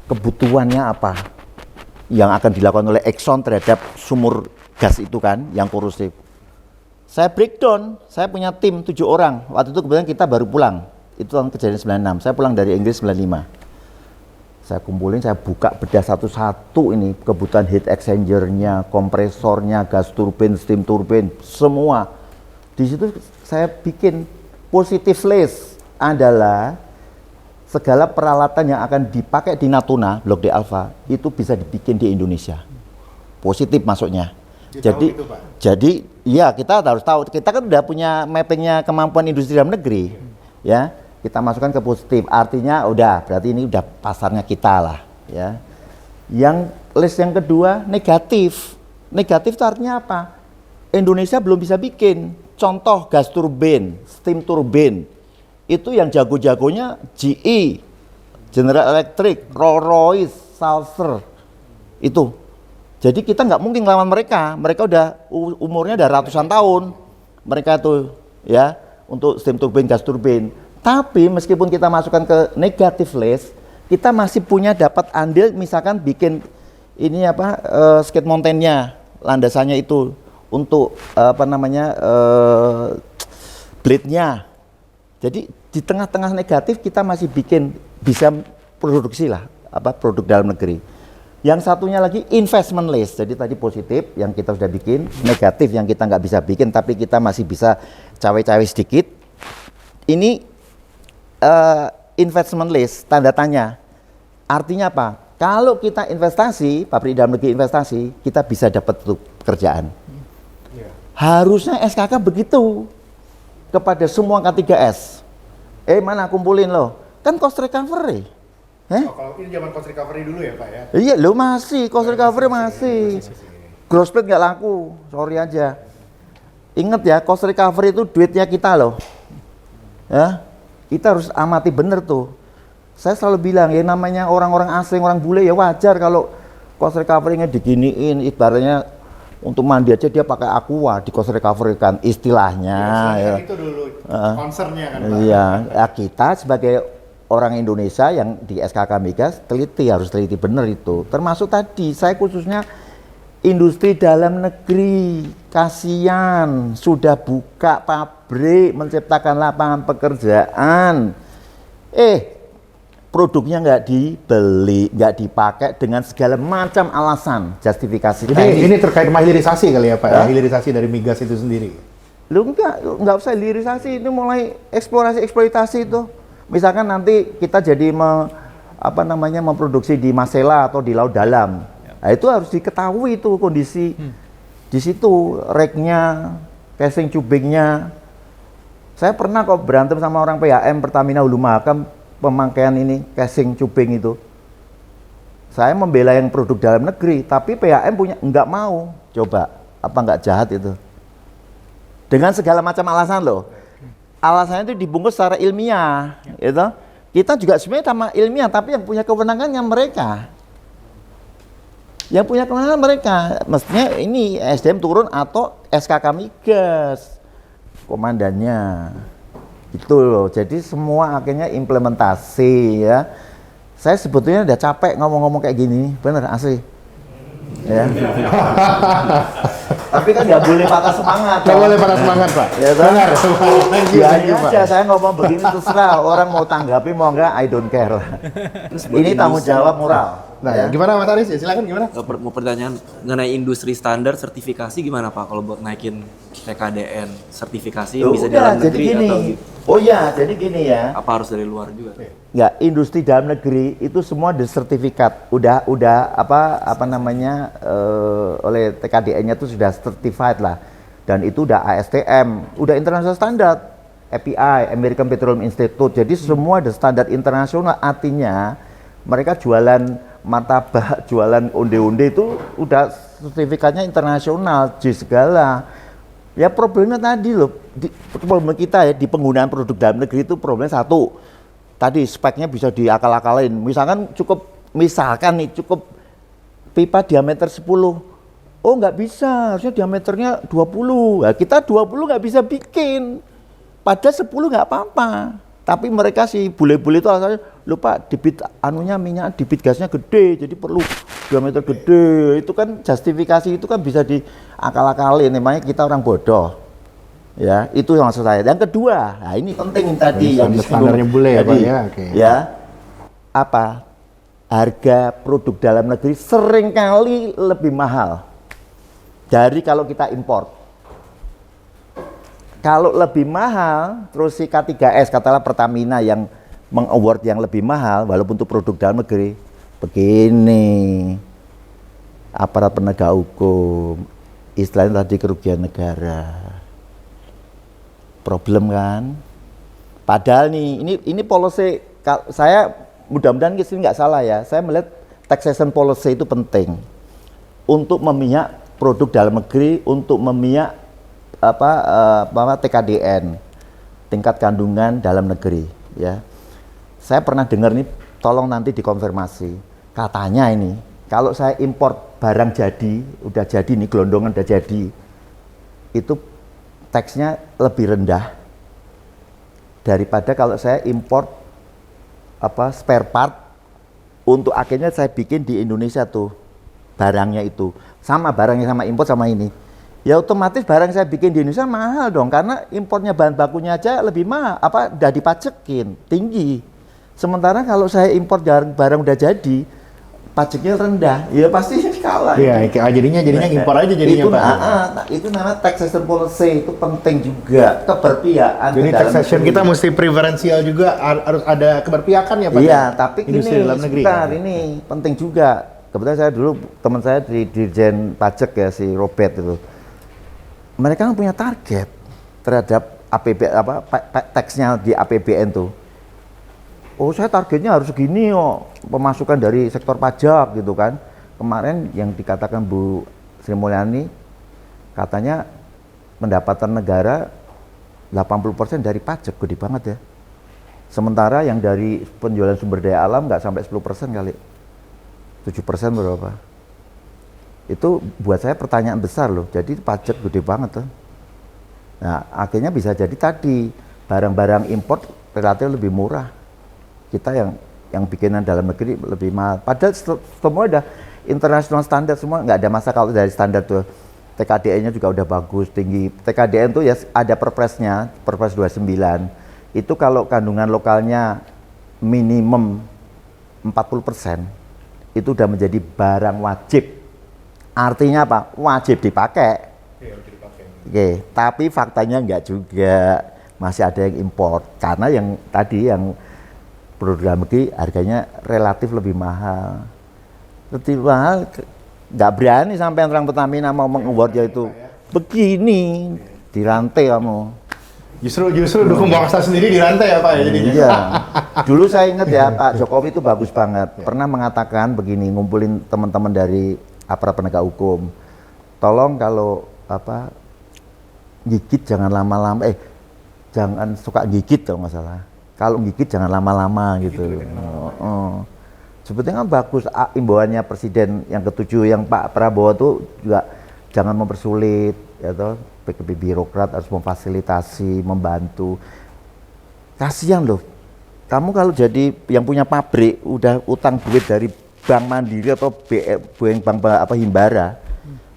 kebutuhannya apa yang akan dilakukan oleh Exxon terhadap sumur gas itu kan yang korosif. Saya breakdown, saya punya tim 7 orang. Waktu itu kebetulan kita baru pulang. Itu tahun kejadian 96. Saya pulang dari Inggris 95. Saya kumpulin, saya buka bedah satu-satu ini kebutuhan heat exchanger-nya, kompresornya, gas turbin, steam turbin, semua. Di situ saya bikin positive list adalah segala peralatan yang akan dipakai di Natuna Blok D Alpha itu bisa dibikin di Indonesia. Positif masuknya. Jadi ya kita harus tahu, kita kan udah punya mappingnya kemampuan industri dalam negeri, ya kita masukkan ke positif, artinya udah berarti ini udah pasarnya kita lah, ya. Yang list yang kedua negatif itu artinya apa? Indonesia belum bisa bikin, contoh gas turbin, steam turbin, itu yang jago-jagonya GE, General Electric, Rolls-Royce, Sulzer, itu. Jadi kita nggak mungkin lawan mereka udah umurnya udah ratusan tahun, mereka tuh ya untuk steam turbin, gas turbin. Tapi meskipun kita masukkan ke negative list, kita masih punya dapat andil, misalkan bikin ini skate mountain-nya, landasannya itu untuk blade-nya. Jadi di tengah-tengah negatif kita masih bisa produksi lah produk dalam negeri. Yang satunya lagi investment list. Jadi tadi positif yang kita sudah bikin, negatif yang kita nggak bisa bikin tapi kita masih bisa cawe-cawe sedikit. Ini investment list, tanda tanya. Artinya apa? Kalau kita investasi, pabrik dalam negeri investasi, kita bisa dapat pekerjaan. Harusnya SKK begitu kepada semua K3S. Mana kumpulin loh, kan cost recovery. Kalau ini zaman cost recovery dulu ya Pak ya? Iya lo masih, cost recovery masih. Gross plate nggak laku, sorry aja. Ingat ya, cost recovery itu duitnya kita loh. Ya, kita harus amati bener tuh. Saya selalu bilang ya namanya orang-orang asing, orang bule ya wajar kalau cost recovery-nya diginiin, ibaratnya untuk mandi aja dia pakai aqua di cost recovery kan istilahnya. Ya. Itu dulu concernnya kan Pak. Iya, ya, kita sebagai orang Indonesia yang di SKK Migas harus teliti bener itu. Termasuk tadi saya khususnya industri dalam negeri, kasihan sudah buka pabrik, menciptakan lapangan pekerjaan. Produknya nggak dibeli, nggak dipakai dengan segala macam alasan, justifikasi. Ini terkait sama hilirisasi kali ya Pak, ya? Hilirisasi dari migas itu sendiri. Lu nggak usah hilirisasi, ini mulai eksplorasi eksploitasi itu. Misalkan nanti kita jadi memproduksi di Masela atau di laut dalam. Nah, itu harus diketahui itu kondisi di situ, reknya, casing tubingnya. Saya pernah kok berantem sama orang PHM Pertamina Hulu Mahakam pemakaian ini casing tubing itu. Saya membela yang produk dalam negeri, tapi PHM punya nggak mau. Coba apa nggak jahat itu? Dengan segala macam alasan loh. Alasannya itu dibungkus secara ilmiah, gitu. Kita juga sebenarnya sama ilmiah, tapi yang punya kewenangannya mereka. Yang punya kewenangan mereka. Mestinya ini SDM turun atau SKK Migas komandannya. Itu loh. Jadi semua akhirnya implementasi ya. Saya sebetulnya udah capek ngomong-ngomong kayak gini. Bener asli. Ya. Tapi kan nggak boleh patah semangat. Nggak boleh patah semangat, Pak. Ya, Benar. Thank you, Biarin Pak. aja saya ngomong begini terserah. Orang mau tanggapi mau enggak, I don't care. Ini tanggung jawab moral. Nah, ya. gimana Mas Aris? Ya, silakan gimana? Mau pertanyaan mengenai industri standar sertifikasi gimana Pak kalau buat naikin TKDN sertifikasi Loh, bisa di udah, dalam jadi negeri gini. atau Oh ya, jadi gini ya. apa harus dari luar juga? Enggak, industri dalam negeri itu semua ada sertifikat. Udah apa namanya oleh TKDN-nya itu sudah certified lah. Dan itu udah ASTM, udah international standard. API, American Petroleum Institute. Jadi semua ada standar internasional, artinya mereka jualan martabak, jualan onde-onde itu udah sertifikatnya internasional, J segala. Ya problemnya tadi loh, problem kita ya di penggunaan produk dalam negeri itu problemnya satu, tadi speknya bisa diakal-akalin. Misalkan cukup pipa diameter 10. Oh nggak bisa, harusnya diameternya 20. Nah, kita 20 nggak bisa bikin, padahal 10 nggak apa-apa. Tapi mereka si bule-bule itu alasannya, lupa debit minyak, debit gasnya gede, jadi perlu diameter gede. Itu kan justifikasi itu kan bisa diakal-akalin, namanya kita orang bodoh. Ya, itu yang maksud saya. Yang kedua, nah ini penting tadi yang standarnya bule ya, Pak ya. Oke. Ya, apa? Harga produk dalam negeri seringkali lebih mahal dari kalau kita impor. Kalau lebih mahal, terus si K3S, katakanlah Pertamina yang meng-award yang lebih mahal, walaupun itu produk dalam negeri, begini, aparat penegak hukum, istilahnya tadi kerugian negara, problem kan? Padahal nih, ini policy, saya mudah-mudahan di sini nggak salah ya, saya melihat taxation policy itu penting untuk memihak produk dalam negeri, untuk memihak TKDN, tingkat kandungan dalam negeri ya. Saya pernah dengar nih, tolong nanti dikonfirmasi. Katanya ini, kalau saya impor barang jadi, udah jadi nih gelondongan udah jadi, itu taxnya lebih rendah daripada kalau saya impor spare part untuk akhirnya saya bikin di Indonesia tuh barangnya itu. Sama barangnya sama impor sama ini. Ya otomatis barang saya bikin di Indonesia mahal dong, karena impornya bahan bakunya aja lebih mahal, udah dipajekin tinggi. Sementara kalau saya impor barang udah jadi, pajaknya rendah, ya pasti kalah. Iya, jadinya impor aja jadinya itu, Pak. Itu namanya taxation policy, itu penting juga, keberpihakan. Jadi taxation kita mesti preferensial juga, harus ada keberpihakan ya Pak. Iya, tapi industri gini, dalam negeri. sebentar, ini penting juga. Kebetulan saya dulu teman saya di Dirjen Pajak ya, si Robert itu. Mereka kan punya target terhadap taxnya di APBN tuh. Oh saya targetnya harus segini pemasukan dari sektor pajak gitu kan. Kemarin yang dikatakan Bu Sri Mulyani, katanya pendapatan negara 80% dari pajak, gede banget ya. Sementara yang dari penjualan sumber daya alam nggak sampai 10% kali. 7% berapa? Itu buat saya pertanyaan besar loh. Jadi pajak gede banget tuh. Nah, akhirnya bisa jadi tadi barang-barang import relatif lebih murah. Kita yang bikinan dalam negeri lebih mahal. Padahal semua udah international standar semua, nggak ada masalah kalau dari standar tuh. TKDN-nya juga udah bagus, tinggi. TKDN tuh ya ada perpresnya, Perpres 29. Itu kalau kandungan lokalnya minimum 40%, itu udah menjadi barang wajib. Artinya apa? Wajib dipakai. Oke, tapi faktanya enggak juga, masih ada yang impor karena yang tadi yang produk dalam negeri harganya relatif lebih mahal. Lebih mahal, nggak berani sampai yang terang Pertamina mau meng-award itu. Begini, dirantai kamu. Justru dukung bangsa sendiri dirantai ya Pak ya jadinya. Iya. Dulu saya ingat ya Pak Jokowi itu bagus banget. Pernah mengatakan begini, ngumpulin teman-teman dari aparat penegak hukum. Tolong kalau gigit jangan lama-lama, jangan suka gigit kalau nggak salah. Kalau gigit jangan lama-lama gitu. Sebetulnya kan bagus imbauannya Presiden yang ketujuh, yang Pak Prabowo tuh juga jangan mempersulit, ya toh, birokrat harus memfasilitasi, membantu. Kasihan loh, kamu kalau jadi yang punya pabrik udah utang duit dari Bank Mandiri atau bank apa Himbara,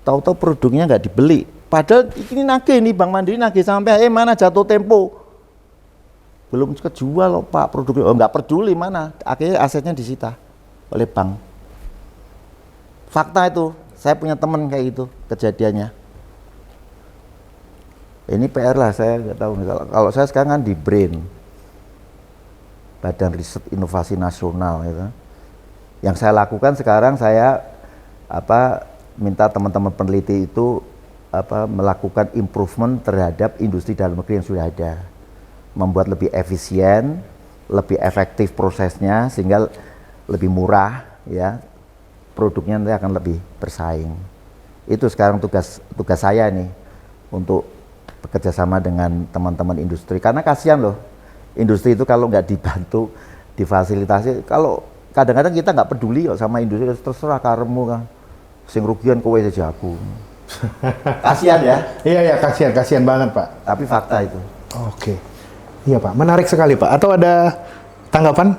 tahu-tahu produknya nggak dibeli. Padahal ini nagih nih, Bank Mandiri nagih sampai mana Jatuh Tempo. Belum kejual loh Pak produknya, oh nggak peduli mana, akhirnya asetnya disita oleh bank. Fakta itu, saya punya teman kayak gitu kejadiannya. Ini PR lah, saya nggak tahu. Kalau saya sekarang kan di BRIN, Badan Riset Inovasi Nasional, gitu. Yang saya lakukan sekarang saya minta teman-teman peneliti itu melakukan improvement terhadap industri dalam negeri yang sudah ada, membuat lebih efisien, lebih efektif prosesnya sehingga lebih murah, ya, produknya nanti akan lebih bersaing. Itu sekarang tugas saya nih untuk bekerja sama dengan teman-teman industri, karena kasihan loh industri itu kalau nggak dibantu, difasilitasi. Kalau kadang-kadang kita nggak peduli kok sama industri, terserah karemu kan, sing rugian kowe saja aku. Kasihan ya. Iya, kasihan banget Pak. Tapi fakta itu. Oke. Iya Pak, menarik sekali Pak. Atau ada tanggapan,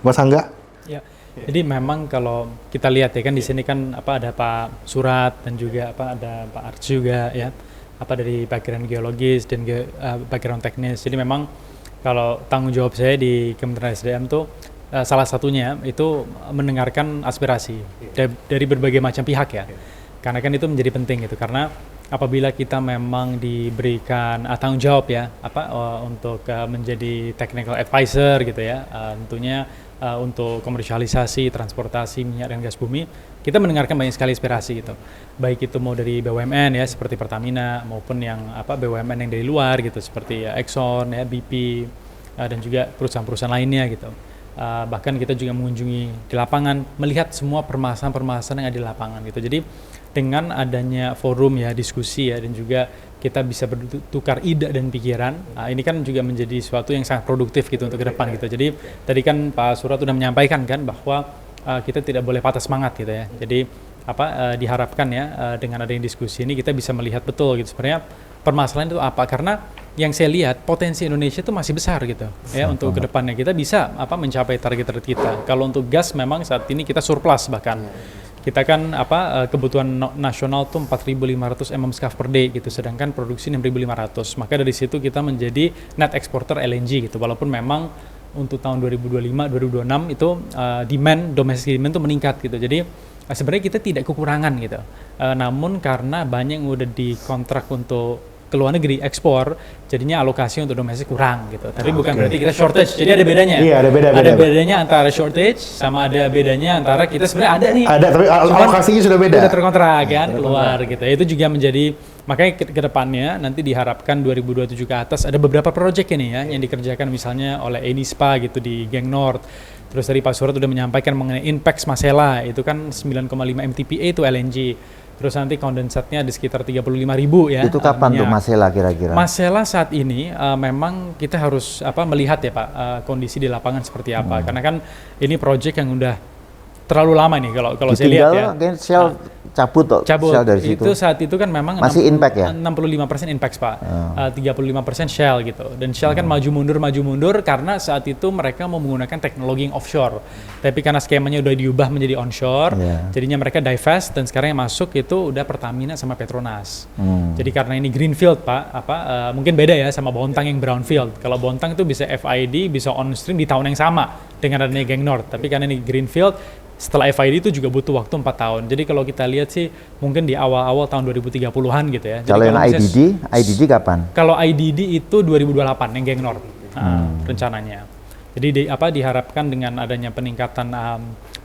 Mas Angga? Ya, jadi memang kalau kita lihat ya kan di sini kan ada Pak Surat dan juga ada Pak Arts juga ya, dari background geologis dan background teknis. Jadi memang kalau tanggung jawab saya di Kementerian SDM tuh salah satunya itu mendengarkan aspirasi dari berbagai macam pihak ya. Karena kan itu menjadi penting gitu, karena apabila kita memang diberikan tanggung jawab ya untuk menjadi technical advisor gitu ya, tentunya untuk komersialisasi transportasi minyak dan gas bumi, kita mendengarkan banyak sekali inspirasi gitu, baik itu mau dari BUMN ya seperti Pertamina maupun yang BUMN yang dari luar gitu seperti Exxon ya, BP dan juga perusahaan-perusahaan lainnya gitu. Bahkan kita juga mengunjungi di lapangan, melihat semua permasalahan-permasalahan yang ada di lapangan gitu. Jadi dengan adanya forum ya, diskusi ya, dan juga kita bisa bertukar ide dan pikiran, ini kan juga menjadi sesuatu yang sangat produktif gitu untuk ke depan gitu. Jadi tadi kan Pak Surat sudah menyampaikan kan bahwa kita tidak boleh patah semangat gitu ya. Jadi diharapkan ya dengan adanya diskusi ini kita bisa melihat betul gitu sebenarnya permasalahan itu apa, karena yang saya lihat potensi Indonesia itu masih besar gitu ya untuk kedepannya kita bisa mencapai target kita. Kalau untuk gas memang saat ini kita surplus, bahkan kita kan kebutuhan nasional tuh 4.500 mmscf per day gitu, sedangkan produksi 6.500. Maka dari situ kita menjadi net exporter LNG gitu, walaupun memang untuk tahun 2025 2026 itu domestic demand itu meningkat gitu. Jadi sebenarnya kita tidak kekurangan gitu, namun karena banyak yang udah dikontrak untuk ke luar negeri ekspor, jadinya alokasi untuk domestik kurang gitu. Tapi bukan berarti kita shortage. Jadi ada bedanya. Iya, ada bedanya antara shortage sama ada bedanya antara kita sebenarnya ada nih. Ada, tapi alokasinya sudah beda. Sudah terkontrak kan keluar gitu. Itu juga menjadi, makanya ke depannya nanti diharapkan 2027 ke atas ada beberapa proyek ini ya yang dikerjakan misalnya oleh Enispa gitu di Geng Nord. Terus dari Pak Surat sudah menyampaikan mengenai Inpex Masela, itu kan 9,5 mtpa itu LNG. Terus nanti kondensatnya di sekitar 35.000 ya. Itu kapan tuh Masela kira-kira? Masela saat ini memang kita harus melihat ya Pak kondisi di lapangan seperti apa. Karena kan ini proyek yang udah terlalu lama nih kalau saya lihat ya. Shell cabut Shell dari situ. Itu saat itu kan memang masih impact ya? 65% impact Pak, 35% Shell gitu. Dan Shell kan maju mundur karena saat itu mereka mau menggunakan teknologi yang offshore. Tapi karena skemanya udah diubah menjadi onshore, jadinya mereka divest dan sekarang yang masuk itu udah Pertamina sama Petronas. Jadi karena ini greenfield Pak, mungkin beda ya sama Bontang yang brownfield. Kalau Bontang itu bisa FID, bisa on stream di tahun yang sama dengan adanya Geng Nord. Tapi karena ini greenfield, setelah FID itu juga butuh waktu 4 tahun. Jadi kalau kita lihat sih mungkin di awal-awal tahun 2030-an gitu ya. Kalau yang IDD kapan? Kalau IDD itu 2028 yang Geng Nord rencananya. Jadi diharapkan dengan adanya peningkatan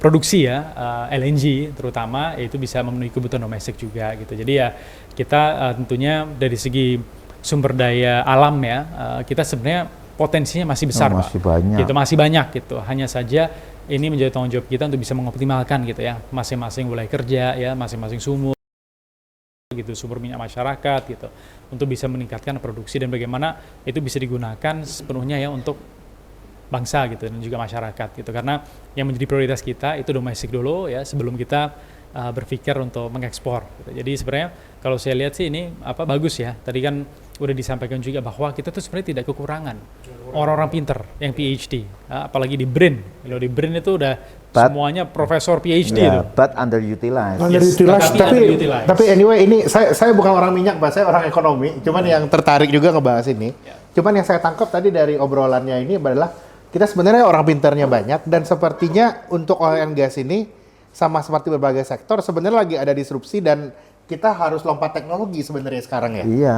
produksi ya LNG terutama itu bisa memenuhi kebutuhan domestik juga gitu. Jadi ya kita tentunya dari segi sumber daya alam ya kita sebenarnya potensinya masih besar masih Pak. Banyak. Gitu, masih banyak gitu. Hanya saja ini menjadi tanggung jawab kita untuk bisa mengoptimalkan gitu ya masing-masing wilayah kerja ya, masing-masing sumur gitu, sumber minyak masyarakat gitu, untuk bisa meningkatkan produksi dan bagaimana itu bisa digunakan sepenuhnya ya untuk bangsa gitu dan juga masyarakat gitu. Karena yang menjadi prioritas kita itu domestik dulu ya sebelum kita berpikir untuk mengekspor gitu. Jadi sebenarnya kalau saya lihat sih ini bagus ya. Tadi kan udah disampaikan juga bahwa kita tuh sebenarnya tidak kekurangan orang-orang pinter yang PhD, apalagi di BRIN. Kalau di BRIN itu udah semuanya profesor PhD itu. But underutilized. Underutilized. underutilized. Tapi anyway ini saya bukan orang minyak, Pak. Saya orang ekonomi. Cuman yang tertarik juga ngebahas ini. Cuman yang saya tangkap tadi dari obrolannya ini adalah kita sebenarnya orang pinternya banyak dan sepertinya untuk oil and gas ini sama seperti berbagai sektor sebenarnya lagi ada disrupsi dan kita harus lompat teknologi sebenarnya sekarang ya. Iya.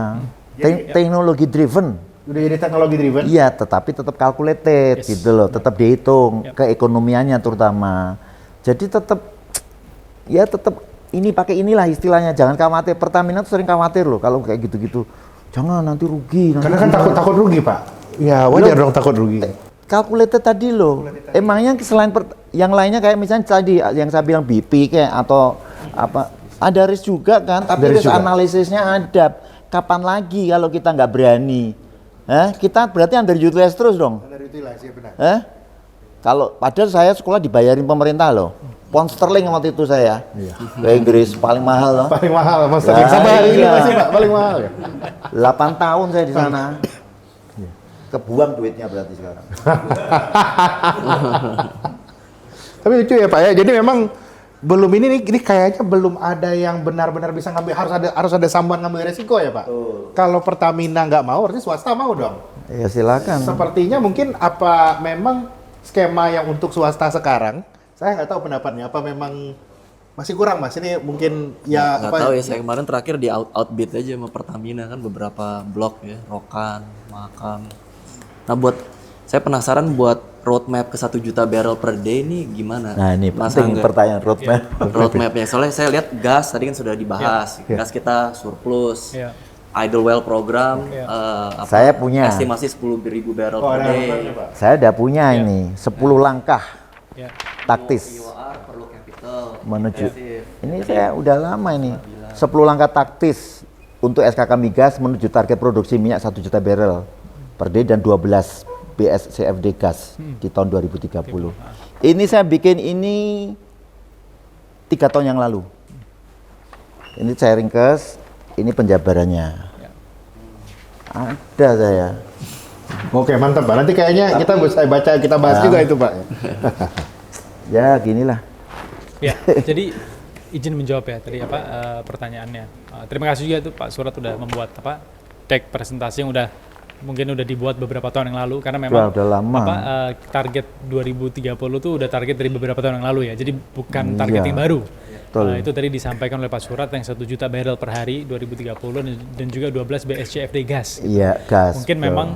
Teknologi driven. Udah jadi teknologi driven. Iya, tetapi tetap calculated gitu loh, tetap dihitung keekonomiannya terutama. Jadi tetap ini pakai inilah istilahnya, jangan khawatir. Pertamina tuh sering khawatir loh kalau kayak gitu-gitu. Jangan nanti rugi. Karena kan takut rugi, Pak. Ya wajar dong takut rugi. Calculated tadi loh. Emangnya selain yang lainnya kayak misalnya tadi yang saya bilang BP kayak atau apa, ada risk juga kan, tapi risk analisisnya ada. Kapan lagi kalau kita nggak berani? Kita berarti underutilized terus dong. Underutilized, ya benar. Kalau padahal saya sekolah dibayarin pemerintah loh. Pound sterling waktu itu saya. Ke Inggris paling mahal loh. Paling mahal, Mas. Sampai hari ini masih, Pak, paling mahal ya. 8 tahun saya di sana. Kebuang duitnya berarti sekarang. Tapi lucu ya Pak ya. Jadi memang belum ini kayaknya belum ada yang benar-benar bisa ngambil, harus ada sambuan ngambil resiko ya Pak. Kalau Pertamina nggak mau, berarti swasta mau dong. Ya silakan. Sepertinya mungkin apa memang skema yang untuk swasta sekarang, saya nggak tahu pendapatnya. Apa memang masih kurang Mas? Ini mungkin ya nggak tahu ya. Saya kemarin terakhir di outbid aja sama Pertamina kan beberapa blok ya, Rokan, Makam. Nah saya penasaran buat roadmap ke 1 juta barrel per day ini gimana? Nah ini penting pertanyaan roadmap. Roadmapnya, soalnya saya lihat gas tadi kan sudah dibahas, gas kita surplus, idle well program, saya punya estimasi 10.000 barrel per day. Saya udah punya ini 10 langkah taktis EOR perlu capital menuju. Ini saya udah lama ini 10 langkah taktis untuk SKK Migas menuju target produksi minyak 1 juta barrel per day dan 12 BSCFD gas di tahun 2030. Ini saya bikin ini 3 tahun yang lalu. Ini saya ringkes, ini penjabarannya. Ada saya. Oke, mantap Pak. Nanti kayaknya kita bisa baca, kita bahas juga itu Pak. Ya, ginilah. Ya, jadi izin menjawab ya tadi pertanyaannya. Terima kasih juga itu Pak Surat udah membuat deck presentasi yang mungkin udah dibuat beberapa tahun yang lalu karena memang udah lama. Target 2030 tuh udah target dari beberapa tahun yang lalu ya. Jadi bukan target yang baru. Itu tadi disampaikan oleh Pak Surat yang 1 juta barrel per hari 2030 dan juga 12 BSCFD gas. Iya, gas. Mungkin memang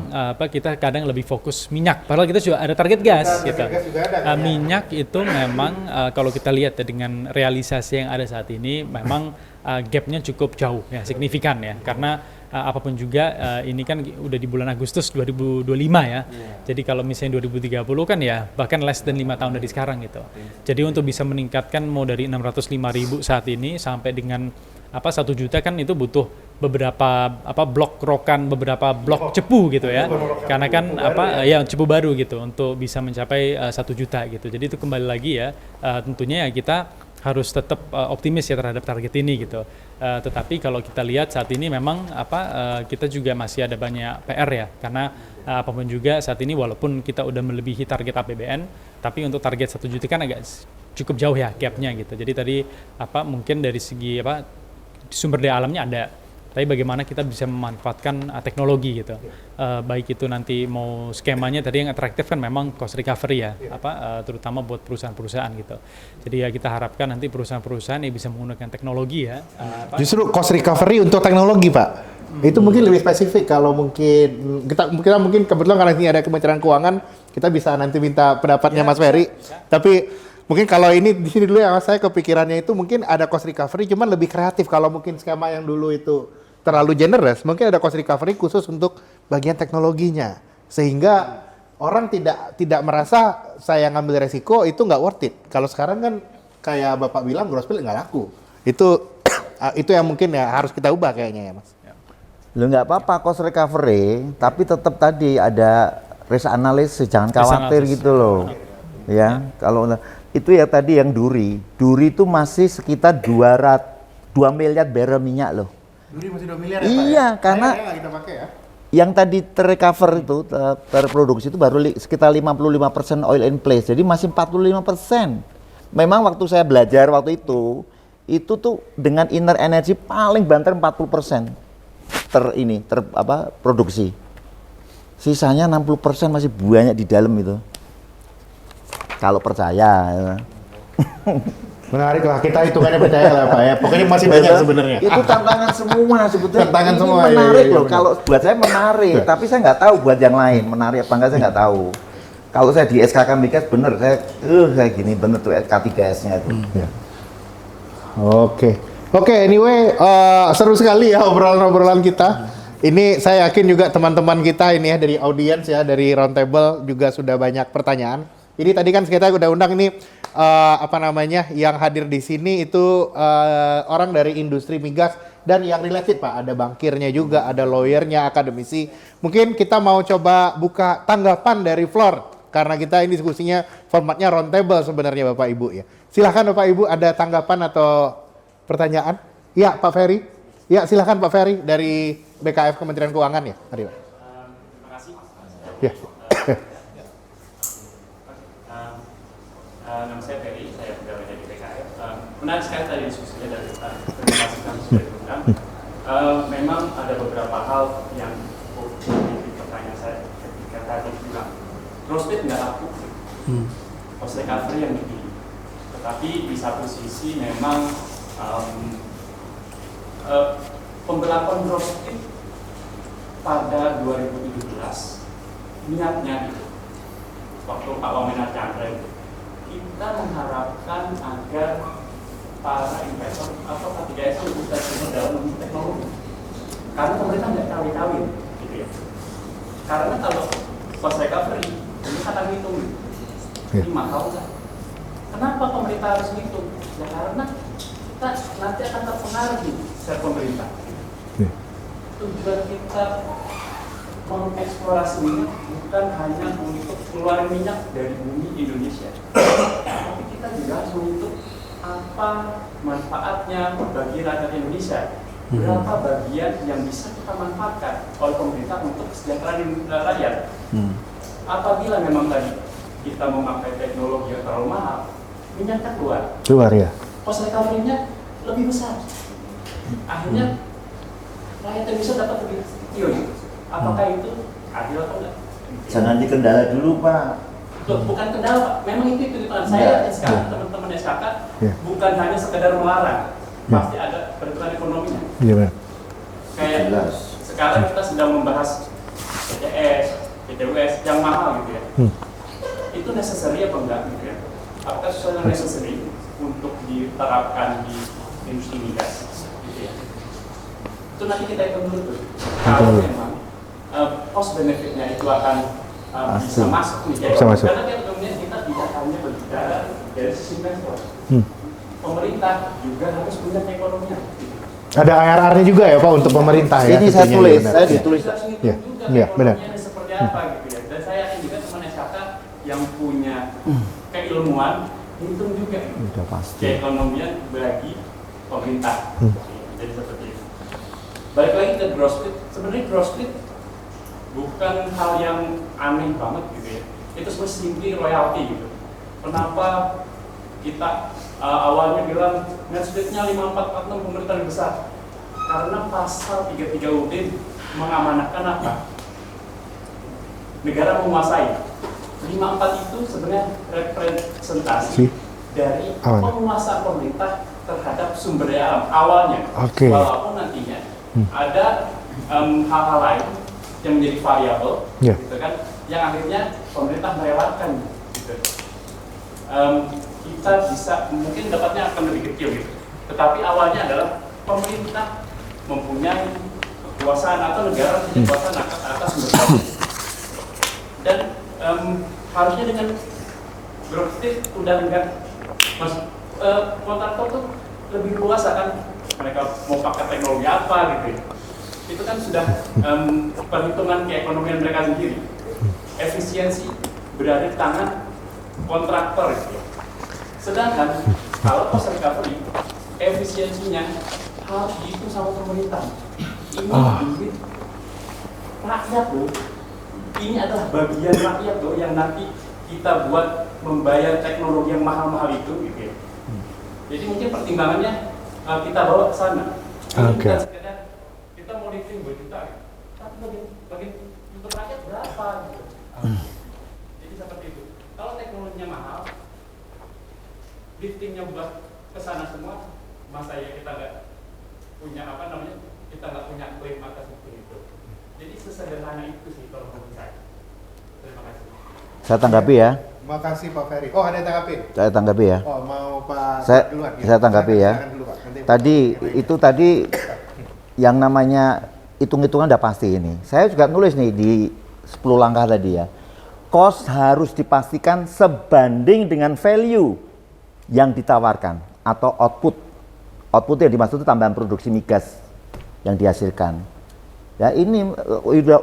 kita kadang lebih fokus minyak. Padahal kita juga ada target gas gitu. Minyak itu memang kalau kita lihat ya, dengan realisasi yang ada saat ini memang gapnya cukup jauh ya, signifikan ya. Karena apapun juga ini kan udah di bulan Agustus 2025 ya. Jadi kalau misalnya 2030 kan ya bahkan less than 5 tahun dari sekarang gitu. Jadi untuk bisa meningkatkan mau dari 605.000 saat ini sampai dengan 1 juta kan itu butuh beberapa blok rokan, beberapa blok cepu gitu ya. Karena kan cepu baru gitu untuk bisa mencapai 1 juta gitu. Jadi itu kembali lagi ya tentunya ya kita harus tetap optimis ya terhadap target ini gitu. Tetapi kalau kita lihat saat ini memang kita juga masih ada banyak PR ya, karena apapun juga saat ini walaupun kita udah melebihi target APBN, tapi untuk target 1 juta kan agak cukup jauh ya gapnya gitu. Jadi tadi mungkin dari segi sumber daya alamnya ada, tapi bagaimana kita bisa memanfaatkan teknologi gitu. Baik itu nanti mau skemanya tadi yang atraktif kan memang cost recovery ya, terutama buat perusahaan-perusahaan gitu. Jadi ya kita harapkan nanti perusahaan-perusahaan yang bisa menggunakan teknologi ya. Justru cost recovery untuk teknologi Pak. Itu mungkin lebih spesifik kalau mungkin kita mungkin kebetulan karena ini ada Kementerian Keuangan, kita bisa nanti minta pendapatnya Mas Ferry. Tapi mungkin kalau ini di sini dulu yang saya kepikirannya itu mungkin ada cost recovery cuman lebih kreatif. Kalau mungkin skema yang dulu itu terlalu generous, mungkin ada cost recovery khusus untuk bagian teknologinya, sehingga orang tidak merasa saya ngambil resiko itu nggak worth it. Kalau sekarang kan kayak Bapak bilang gross bill nggak laku, itu yang mungkin ya harus kita ubah kayaknya ya Mas. Lu nggak apa-apa cost recovery, tapi tetap tadi ada risk analysis, jangan Risk khawatir analysis. gitu loh. Ya, kalau itu ya tadi yang duri itu masih sekitar 2 miliar barrel minyak loh. Duri masih 2 miliar Iya, Pak, ya? karena Air nggak kita pakai ya. yang tadi terrecover itu terproduksi itu baru sekitar 55% oil in place, jadi masih 45%. Memang waktu saya belajar waktu itu tuh dengan inner energy paling banter 40% produksi. Sisanya 60% masih banyak di dalam itu. Kalau percaya. Ya. Menarik lah, kita hitungannya percaya lah Pak ya. Pokoknya masih banyak sebenarnya. Itu tantangan semua sebetulnya. Tantangan ini semua, menarik iya, loh. benar. Kalau buat saya menarik, tapi saya nggak tahu buat yang lain menarik apa enggak saya nggak tahu. Kalau saya di SKK Migas bener saya gini bener tuh K3S-nya itu. Ya. Oke, anyway, seru sekali ya obrolan-obrolan kita. Ini saya yakin juga teman-teman kita ini ya dari audiens ya, dari roundtable juga sudah banyak pertanyaan. Ini tadi kan kita udah undang ini yang hadir di sini itu orang dari industri migas dan yang related Pak, ada bankirnya juga, ada lawyernya, akademisi. Mungkin kita mau coba buka tanggapan dari floor karena kita ini diskusinya formatnya roundtable sebenarnya Bapak Ibu ya. Silahkan Bapak Ibu ada tanggapan atau pertanyaan? Ya Pak Ferry. Ya silahkan Pak Ferry dari BKF Kementerian Keuangan ya. Mari Pak. Terima kasih Mas. Ya. Nama saya Ferry, saya pegawai dari BKF. Menarik sekali tadi diskusinya dari terima kasih kami sudah diundang. Memang ada beberapa hal yang menjadi pertanyaan saya ketika tadi bilang Growth nggak laku, cost recovery yang dipilih. Tetapi di satu sisi memang pemberlakuan growth pada 2017 niatnya gitu. Waktu Pak Wamenar Chandra itu, kita mengharapkan agar para investor atau K3S itu bisa dalam teknologi. Karena pemerintah nggak kawin-kawin, gitu ya. Karena kalau cost recovery, ini akan hitung, ini mahal nggak? Kenapa pemerintah harus hitung? Ya karena kita nanti akan terpengaruh secara pemerintah. Tujuan kita mengeksplorasi minyak bukan hanya untuk keluar minyak dari bumi Indonesia, tapi kita juga harus untuk apa manfaatnya bagi rakyat Indonesia, berapa bagian yang bisa kita manfaatkan oleh pemerintah untuk kesejahteraan rakyat. Apabila memang tadi kita memakai teknologi yang terlalu mahal, minyak kan keluar ya. cost recovery-nya lebih besar. Akhirnya rakyat Indonesia dapat lebih kecil. Apakah itu adil atau enggak? Jangan dikendala dulu Pak. Loh, bukan kendala Pak, memang itu hitungan saya SKK, teman-teman SKK bukan hanya sekedar melarang, pasti ada perhitungan ekonominya. Iya benar. Kayak Jelas. sekarang kita sedang membahas PCS, PTWS yang mahal gitu ya. Itu necessary apa enggak gitu ya? Apakah sesuatu yang necessary untuk diterapkan di industri migas gitu ya? Itu nanti kita hitung dulu tuh. Kalau memang cost benefitnya itu akan bisa masuk nih, Bisa masuk. karena kemudian kita tidak hanya berbicara dari sisi investor, pemerintah juga harus punya ekonominya. Ada IRR-nya juga ya Pak untuk pemerintah ya. Ini saya tentunya, tulis, benar. saya Ya. ditulis. Kita harus hitung Iya, juga iya, benar. ekonominya seperti apa gitu ya. Dan saya yakin juga teman SKK yang punya keilmuan hitung juga Udah pasti. keekonomian bagi pemerintah. Jadi seperti itu. Balik lagi ke growth split, sebenarnya growth split bukan hal yang aneh banget gitu ya. Itu sebenarnya simply royalty gitu. Kenapa kita awalnya bilang net splitnya 5446 pemerintah yang besar? Karena pasal 33 UUD mengamanahkan apa? Negara menguasai. 54 itu sebenarnya representasi dari penguasaan pemerintah terhadap sumber daya alam awalnya. Oke. Walaupun nantinya ada hal-hal lain yang menjadi variabel, gitu kan, yang akhirnya pemerintah merelakan, gitu. Kita bisa mungkin dapatnya akan lebih kecil, gitu. Tetapi awalnya adalah pemerintah mempunyai kekuasaan atau negara punya kekuasaan atas sumber daya. Dan harusnya dengan growth split udah enggak, mas kontraktor tuh lebih luas kan, mereka mau pakai teknologi apa gitu ya. Itu kan sudah perhitungan keekonomian mereka sendiri. efisiensi berada di tangan kontraktor gitu. Sedangkan kalau cost recovery efisiensinya harus dihitung sama pemerintah. Ini duit rakyat loh. Ini adalah bagian rakyat loh yang nanti kita buat membayar teknologi yang mahal-mahal itu gitu ya. Jadi mungkin pertimbangannya kita bawa ke sana. Ini bukan sekedar kita mau lifting 2 juta, tapi bagi untuk rakyat berapa gitu. Jadi seperti itu. Kalau teknologinya mahal, liftingnya buat ke sana semua, masa ya kita nggak punya kita nggak punya klaim atas itu. Jadi sesederhana itu sih kalau menurut saya. Terima kasih. Saya tanggapi ya. Makasih Pak Ferry. Oh, ada yang tanggapin? Saya tanggapi ya. Oh, mau Pak duluan? Saya tanggapi ya. Silakan dulu, Pak. Nanti Tadi yang namanya hitung-hitungan udah pasti ini. Saya juga nulis nih di 10 langkah tadi ya. Cost harus dipastikan sebanding dengan value yang ditawarkan atau output. Output yang dimaksud itu tambahan produksi migas yang dihasilkan. Ya ini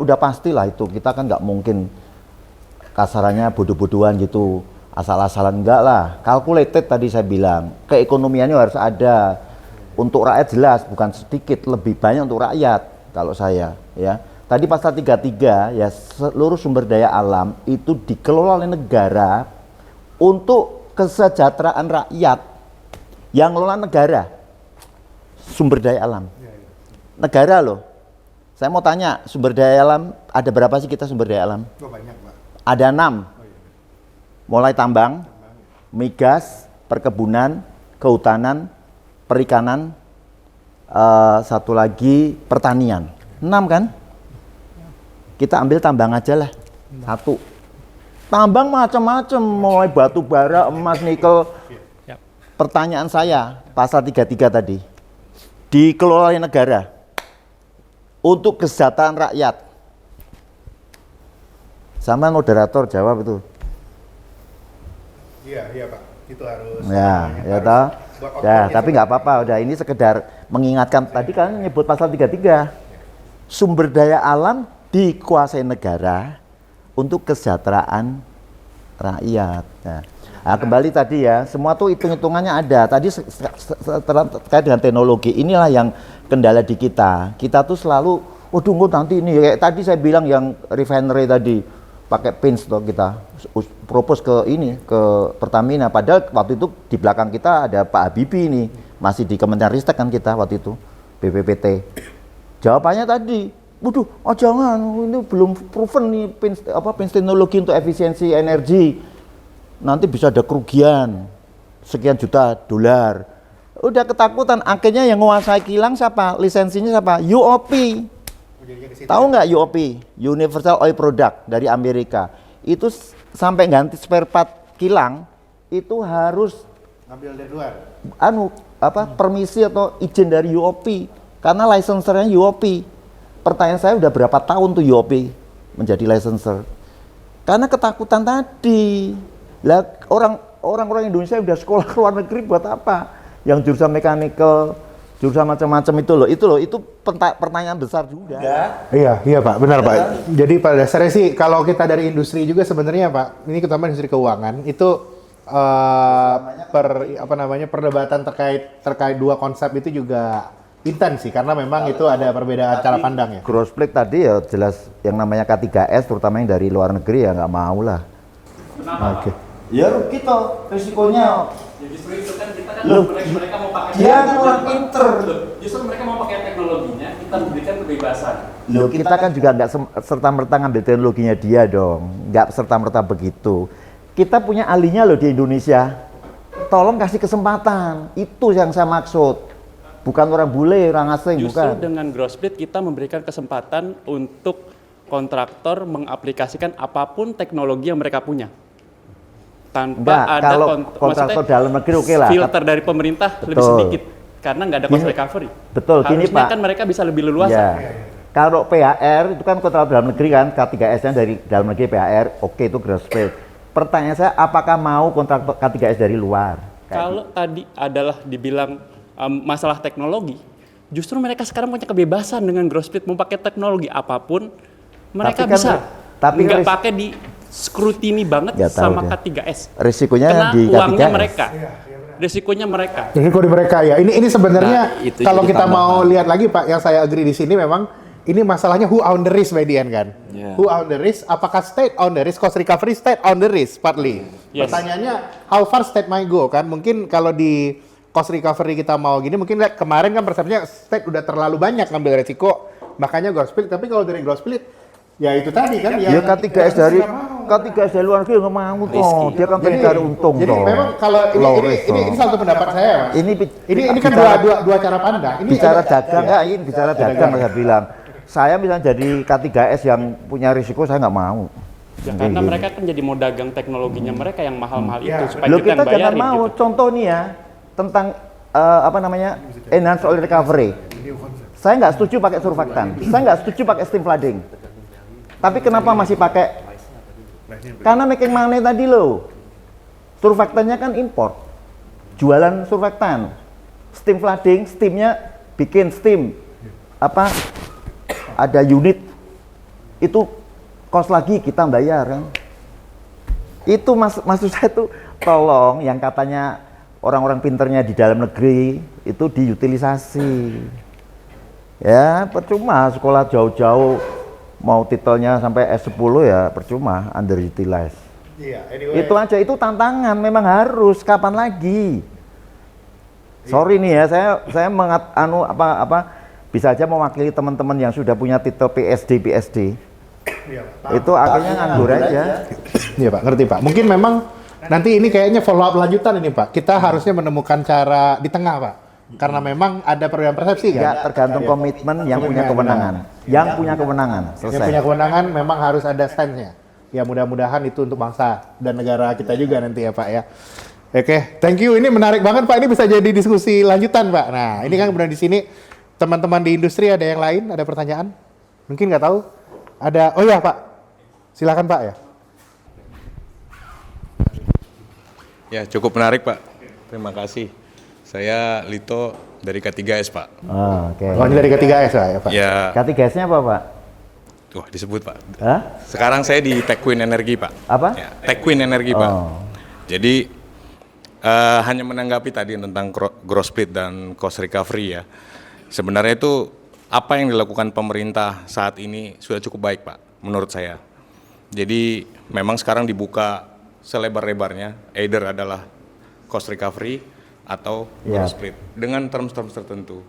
udah pastilah itu. Kita kan nggak mungkin kasarannya bodoh-bodohan gitu, asal-asalan, enggak lah. Calculated tadi saya bilang, keekonomiannya harus ada. Untuk rakyat jelas, bukan sedikit, lebih banyak untuk rakyat kalau saya ya. Tadi pasal 33 ya, seluruh sumber daya alam itu dikelola oleh negara untuk kesejahteraan rakyat. Yang ngelola negara, sumber daya alam. Negara loh. Saya mau tanya, sumber daya alam ada berapa sih kita sumber daya alam? Oh, banyak, Pak. Ada 6, mulai tambang, migas, perkebunan, kehutanan, perikanan, satu lagi pertanian. 6 kan? Kita ambil tambang aja lah, 1. Tambang macam-macam, mulai batu bara, emas, nikel. Pertanyaan saya, pasal 33 tadi, dikelola oleh negara untuk kesejahteraan rakyat. Sama moderator jawab itu. Iya Pak. Itu harus. Ya toh. Ya, tapi nggak apa-apa. Udah ini sekedar mengingatkan. Tadi kan nyebut pasal 33. Sumber daya alam dikuasai negara untuk kesejahteraan rakyat. Nah, kembali tadi ya, semua tuh hitung-hitungannya ada. Tadi terkait dengan teknologi, inilah yang kendala di kita. Kita tuh selalu, tunggu nanti ini. Kayak tadi saya bilang yang refinery tadi, pakai pins tuh kita propose ke Pertamina. Padahal waktu itu di belakang kita ada Pak Habibie ini, masih di Kementerian Ristek kan kita waktu itu, BPPT. Jawabannya tadi, jangan, ini belum proven nih pins teknologi untuk efisiensi energi. Nanti bisa ada kerugian sekian juta dolar. Udah ketakutan, akhirnya yang menguasai kilang siapa? Lisensinya siapa? UOP. Tahu nggak UOP? Universal Oil Product dari Amerika. Itu sampai ganti spare part kilang itu harus ngambil dari luar. Permisi atau izin dari UOP karena licensernya UOP. Pertanyaan saya udah berapa tahun tuh UOP menjadi licenser? Karena ketakutan tadi. Lah orang Indonesia udah sekolah ke luar negeri buat apa? Yang jurusan mechanical, jurusan macam-macam itu pertanyaan besar juga. Iya Pak, benar Pak. Jadi pada dasarnya sih kalau kita dari industri juga sebenarnya Pak, ini terutama industri keuangan itu perdebatan terkait dua konsep itu juga intens sih karena memang itu ada perbedaan cara pandang ya. Gross plate tadi ya jelas yang namanya K3S terutama yang dari luar negeri ya nggak mau lah. Kenapa? Oke. Ya rugi toh risikonya. Ya justru itu kan kita kan Loh, mereka mau pakai dia kan orang pinter. Justru mereka mau pakai teknologinya, kita berikan kebebasan. Loh, kita kan juga nggak serta-merta ngambil teknologinya dia dong. Nggak serta-merta begitu. Kita punya ahlinya loh di Indonesia. Tolong kasih kesempatan. Itu yang saya maksud. Bukan orang bule, orang asing, Justru bukan. dengan gross plate kita memberikan kesempatan untuk kontraktor mengaplikasikan apapun teknologi yang mereka punya. Tanpa Enggak, ada kalau kontraktor dalam negeri oke lah. filter dari pemerintah lebih Betul. sedikit karena nggak ada cost recovery. Betul, gini Harusnya Pak. kan mereka bisa lebih leluasa. Ya. Kalau PHR itu kan kontraktor dalam negeri kan, K3S-nya dari dalam negeri PHR, oke itu gross plate. Pertanyaan saya, apakah mau kontraktor K3S dari luar? Kalau tadi adalah dibilang masalah teknologi, justru mereka sekarang punya kebebasan dengan gross plate mau pakai teknologi apapun mereka Tapi kan bisa. Tapi nggak ris- pakai di scrutiny banget Nggak tahu sama dia. K3S. Risikonya Kena di uangnya K3S. mereka. Risikonya mereka. Risiko di mereka ya. Ini sebenarnya Nah, itu kalau jadi kita mau tambahan. lihat lagi Pak, yang saya agree di sini memang ini masalahnya who own the risk by the end kan. Yeah. Who own the risk? Apakah state own the risk? Cost recovery state own the risk partly. Yes. Pertanyaannya how far state might go kan? Mungkin kalau di cost recovery kita mau gini, mungkin lihat kemarin kan persepsinya state udah terlalu banyak ngambil resiko, makanya growth split. Tapi kalau dari growth split, ya itu tadi kan. Ya K3S dari luar negeri nggak mau toh. Dia kan pengen cari untung Jadi toh. memang kalau Low ini, risk, ini toh. satu pendapat saya, Mas. Ini kan dua cara pandang. Ini bicara ada- dagang, ini bicara dagang saya bilang. Saya misalnya jadi K3S yang punya risiko saya nggak mau. Ya, karena mereka kan jadi mau dagang teknologinya mereka yang mahal-mahal itu supaya Loh kita kita yang bayarin jangan mau. gitu. Contoh nih ya tentang enhanced oil recovery. Saya nggak setuju pakai surfaktan. Saya nggak setuju pakai steam flooding. Tapi kenapa masih pakai? Karena making money tadi loh. Surfaktannya kan import. Jualan surfaktan. Steam flooding, steamnya bikin steam. Ada unit itu cost lagi kita bayar kan. Itu maksud saya tuh tolong yang katanya orang-orang pinternya di dalam negeri itu diutilisasi. Ya percuma sekolah jauh-jauh mau titelnya sampai S10 ya percuma underutilized. Iya, anyway. Itu aja, itu tantangan memang harus, kapan lagi? Sorry nih ya, saya bisa aja mewakili teman-teman yang sudah punya titel PSD. Itu akhirnya nganggur aja. Iya Pak, ngerti Pak. Mungkin memang nanti ini kayaknya follow up lanjutan ini Pak. Kita harusnya menemukan cara di tengah Pak. Karena memang ada perbedaan persepsi Ya kan. tergantung komitmen yang punya kewenangan. Yang punya kewenangan, Yang selesai. punya kewenangan memang harus ada stand-nya. Ya mudah-mudahan itu untuk bangsa dan negara kita juga nanti ya Pak ya. Oke, thank you. Ini menarik banget Pak. Ini bisa jadi diskusi lanjutan Pak. Nah, ini kan kemudian di sini teman-teman di industri ada yang lain, ada pertanyaan? Mungkin nggak tahu. Ada, oh ya Pak. Silakan Pak ya. Ya, cukup menarik, Pak. Terima kasih. Saya Lito dari K3S, Pak. Oh, oke. Oh, ini dari K3S ya Pak? Ya, K3S-nya apa, Pak? wah disebut, Pak. Hah? Sekarang saya di TechQueen Energi, Pak. Apa? Ya, TechQueen Energi, Pak. Oh. Jadi, hanya menanggapi tadi tentang growth split dan cost recovery ya. Sebenarnya itu apa yang dilakukan pemerintah saat ini sudah cukup baik, Pak, menurut saya. Jadi, memang sekarang dibuka selebar-lebarnya, either adalah cost recovery atau growth split dengan terms-terms tertentu.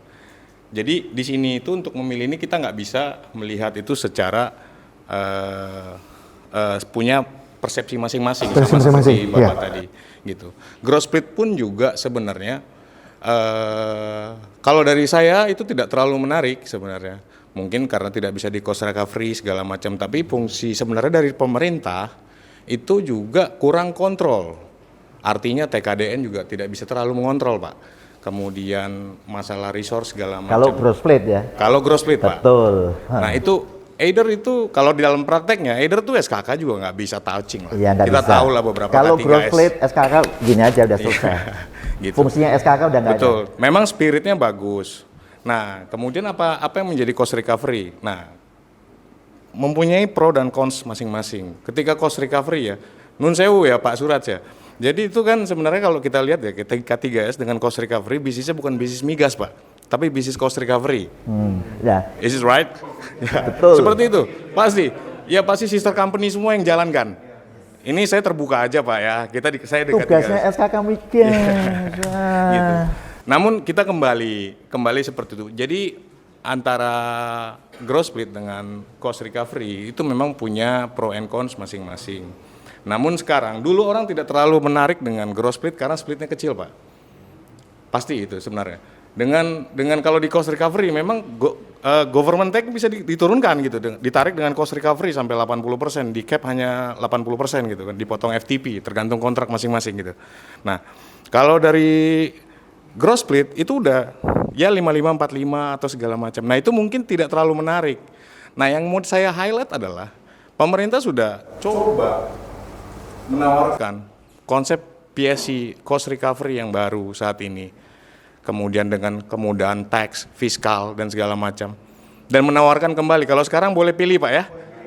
Jadi di sini itu untuk memilih ini kita nggak bisa melihat itu secara punya persepsi masing-masing Persepsi sama masing-masing, seperti Bapak iya. tadi gitu. Growth split pun juga sebenarnya kalau dari saya itu tidak terlalu menarik sebenarnya. Mungkin karena tidak bisa di cost recovery segala macam, tapi fungsi sebenarnya dari pemerintah itu juga kurang kontrol. Artinya TKDN juga tidak bisa terlalu mengontrol, Pak. Kemudian masalah resource segala macam. Kalau growth split ya? Kalau growth split, Pak. Betul. Nah itu either itu kalau di dalam prakteknya either tuh SKK juga nggak bisa touching lah. Iya, nggak Kita bisa. tahu lah beberapa Kalau K3S. growth split SKK gini aja udah selesai. Gitu. Fungsinya SKK udah nggak ada. Betul. Memang spiritnya bagus. Nah, kemudian apa yang menjadi cost recovery? Nah, mempunyai pro dan cons masing-masing. Ketika cost recovery ya, nun sewu ya Pak Suraj ya. Jadi itu kan sebenarnya kalau kita lihat ya K3S dengan cost recovery bisnisnya bukan bisnis migas Pak, tapi bisnis cost recovery. Ya, Is it right? Ya, Betul. seperti itu. Pasti. Ya pasti sister company semua yang jalankan. Ini saya terbuka aja Pak ya. Saya di tugasnya K3S. SKK migas. Gitu. Namun kita kembali seperti itu. Jadi antara growth split dengan cost recovery itu memang punya pro and cons masing-masing. Namun sekarang, dulu orang tidak terlalu menarik dengan growth split karena splitnya kecil, Pak. Pasti itu sebenarnya. Dengan kalau di cost recovery memang government take bisa diturunkan gitu, ditarik dengan cost recovery sampai 80%, di cap hanya 80% gitu kan, dipotong FTP tergantung kontrak masing-masing gitu. Nah, kalau dari growth split itu udah ya 55 45 atau segala macam. Nah, itu mungkin tidak terlalu menarik. Nah, yang mau saya highlight adalah pemerintah sudah coba menawarkan konsep PSC cost recovery yang baru saat ini. Kemudian dengan kemudahan tax, fiskal dan segala macam. Dan menawarkan kembali kalau sekarang boleh pilih Pak ya.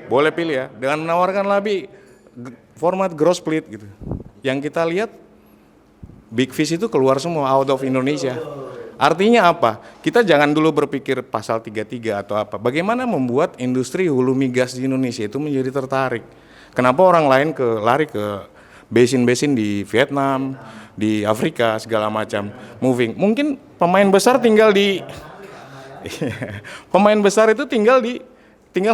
boleh pilih ya, dengan menawarkan lebih format gross split gitu. Yang kita lihat big fish itu keluar semua out of Indonesia. Artinya apa? Kita jangan dulu berpikir pasal 33 atau apa. Bagaimana membuat industri hulu migas di Indonesia itu menjadi tertarik? Kenapa orang lain lari ke basin-basin di Vietnam, di Afrika segala macam moving? Mungkin pemain besar tinggal di pemain besar itu tinggal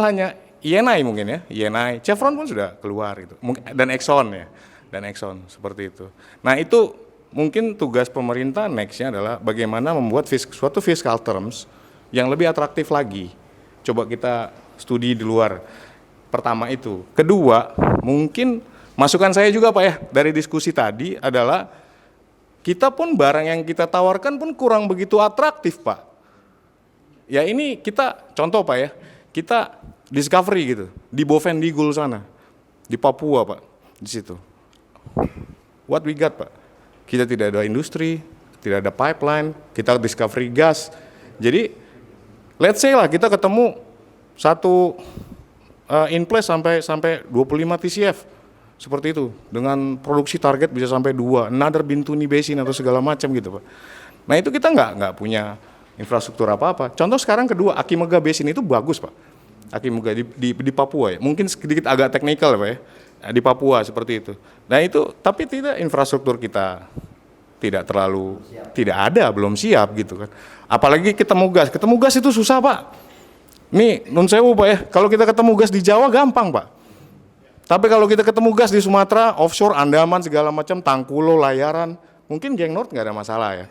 hanya Eni mungkin ya, Eni, Chevron pun sudah keluar itu, dan Exxon ya, dan Exxon seperti itu. Nah itu mungkin tugas pemerintah nextnya adalah bagaimana membuat suatu fiscal terms yang lebih atraktif lagi. Coba kita studi di luar. Pertama itu. Kedua, mungkin masukan saya juga Pak ya dari diskusi tadi adalah kita pun barang yang kita tawarkan pun kurang begitu atraktif Pak. Ya ini kita contoh Pak ya, kita discovery gitu di Bovendigul sana, di Papua Pak, di situ. What we got Pak? Kita tidak ada industri, tidak ada pipeline, kita discovery gas. Jadi let's say lah kita ketemu satu in place sampai 25 TCF seperti itu dengan produksi target bisa sampai 2, another Bintuni Basin atau segala macam gitu Pak. Nah itu kita nggak punya infrastruktur apa-apa. Contoh sekarang kedua, Akimega Basin itu bagus Pak. Akimega di Papua ya, mungkin sedikit agak teknikal Pak ya, di Papua seperti itu. Nah itu, tapi tidak infrastruktur kita tidak terlalu, tidak ada, belum siap gitu kan. Apalagi ketemu gas itu susah Pak. Nih, nun sewu Pak ya, kalau kita ketemu gas di Jawa gampang Pak. Tapi kalau kita ketemu gas di Sumatera, offshore, Andaman segala macam, Tangkulo, Layaran, mungkin Geng North nggak ada masalah ya.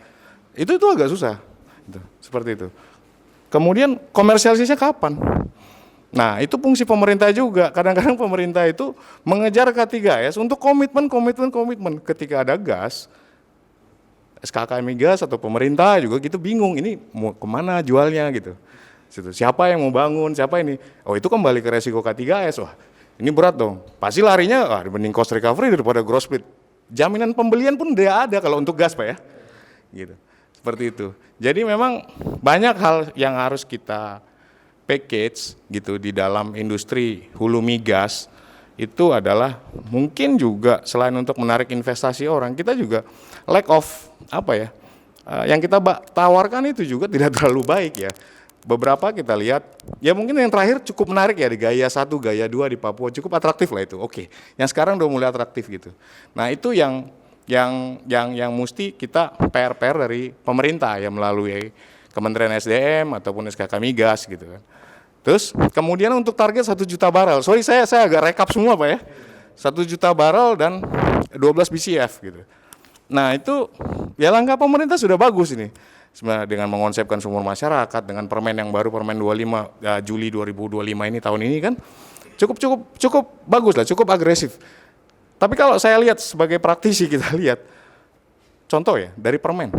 Itu agak susah. Gitu, seperti itu. Kemudian komersialisasinya kapan? Nah itu fungsi pemerintah juga. Kadang-kadang pemerintah itu mengejar K3S untuk komitmen. Ketika ada gas, SKK Migas atau pemerintah juga gitu bingung. Ini mau kemana jualnya gitu. Siapa yang mau bangun, siapa ini? Oh itu kembali ke resiko K3S. Wah ini berat dong. Pasti larinya dibanding cost recovery daripada gross split. Jaminan pembelian pun tidak ada kalau untuk gas Pak ya. Gitu. Seperti itu. Jadi memang banyak hal yang harus kita package gitu di dalam industri hulu migas itu adalah mungkin juga selain untuk menarik investasi orang, kita juga lack of apa ya, yang kita tawarkan itu juga tidak terlalu baik ya. Beberapa kita lihat, ya mungkin yang terakhir cukup menarik ya di Gaya 1, Gaya 2 di Papua cukup atraktif lah itu. Oke, yang sekarang udah mulai atraktif gitu. Nah itu yang mesti kita PR dari pemerintah ya melalui Kementerian SDM ataupun SKK Migas gitu kan. Terus kemudian untuk target 1 juta barel, sorry saya agak rekap semua Pak ya, 1 juta barel dan 12 BCF gitu. Nah itu ya langkah pemerintah sudah bagus ini. Sebenarnya dengan mengonsepkan sumur masyarakat, dengan permen yang baru, permen 25 Juli 2025 ini tahun ini kan cukup bagus lah, cukup agresif. Tapi kalau saya lihat sebagai praktisi kita lihat, contoh ya dari permen.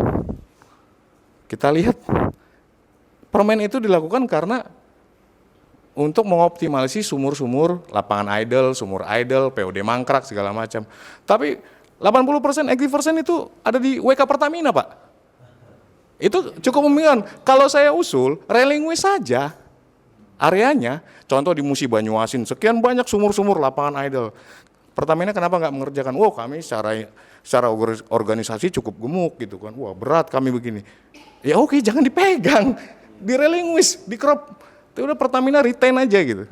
Kita lihat permen itu dilakukan karena untuk mengoptimalisasi sumur-sumur, lapangan idle, sumur idle, POD mangkrak segala macam. Tapi 80% aquifer itu ada di WK Pertamina Pak. Itu cukup membingungkan. Kalau saya usul, relinquish saja areanya. Contoh di Musi Banyuasin, sekian banyak sumur-sumur lapangan idle. Pertamina kenapa nggak mengerjakan? Wah kami secara organisasi cukup gemuk gitu kan. Wah berat kami begini. Ya oke, jangan dipegang, direlinquish, di crop. Itu udah Pertamina retain aja gitu.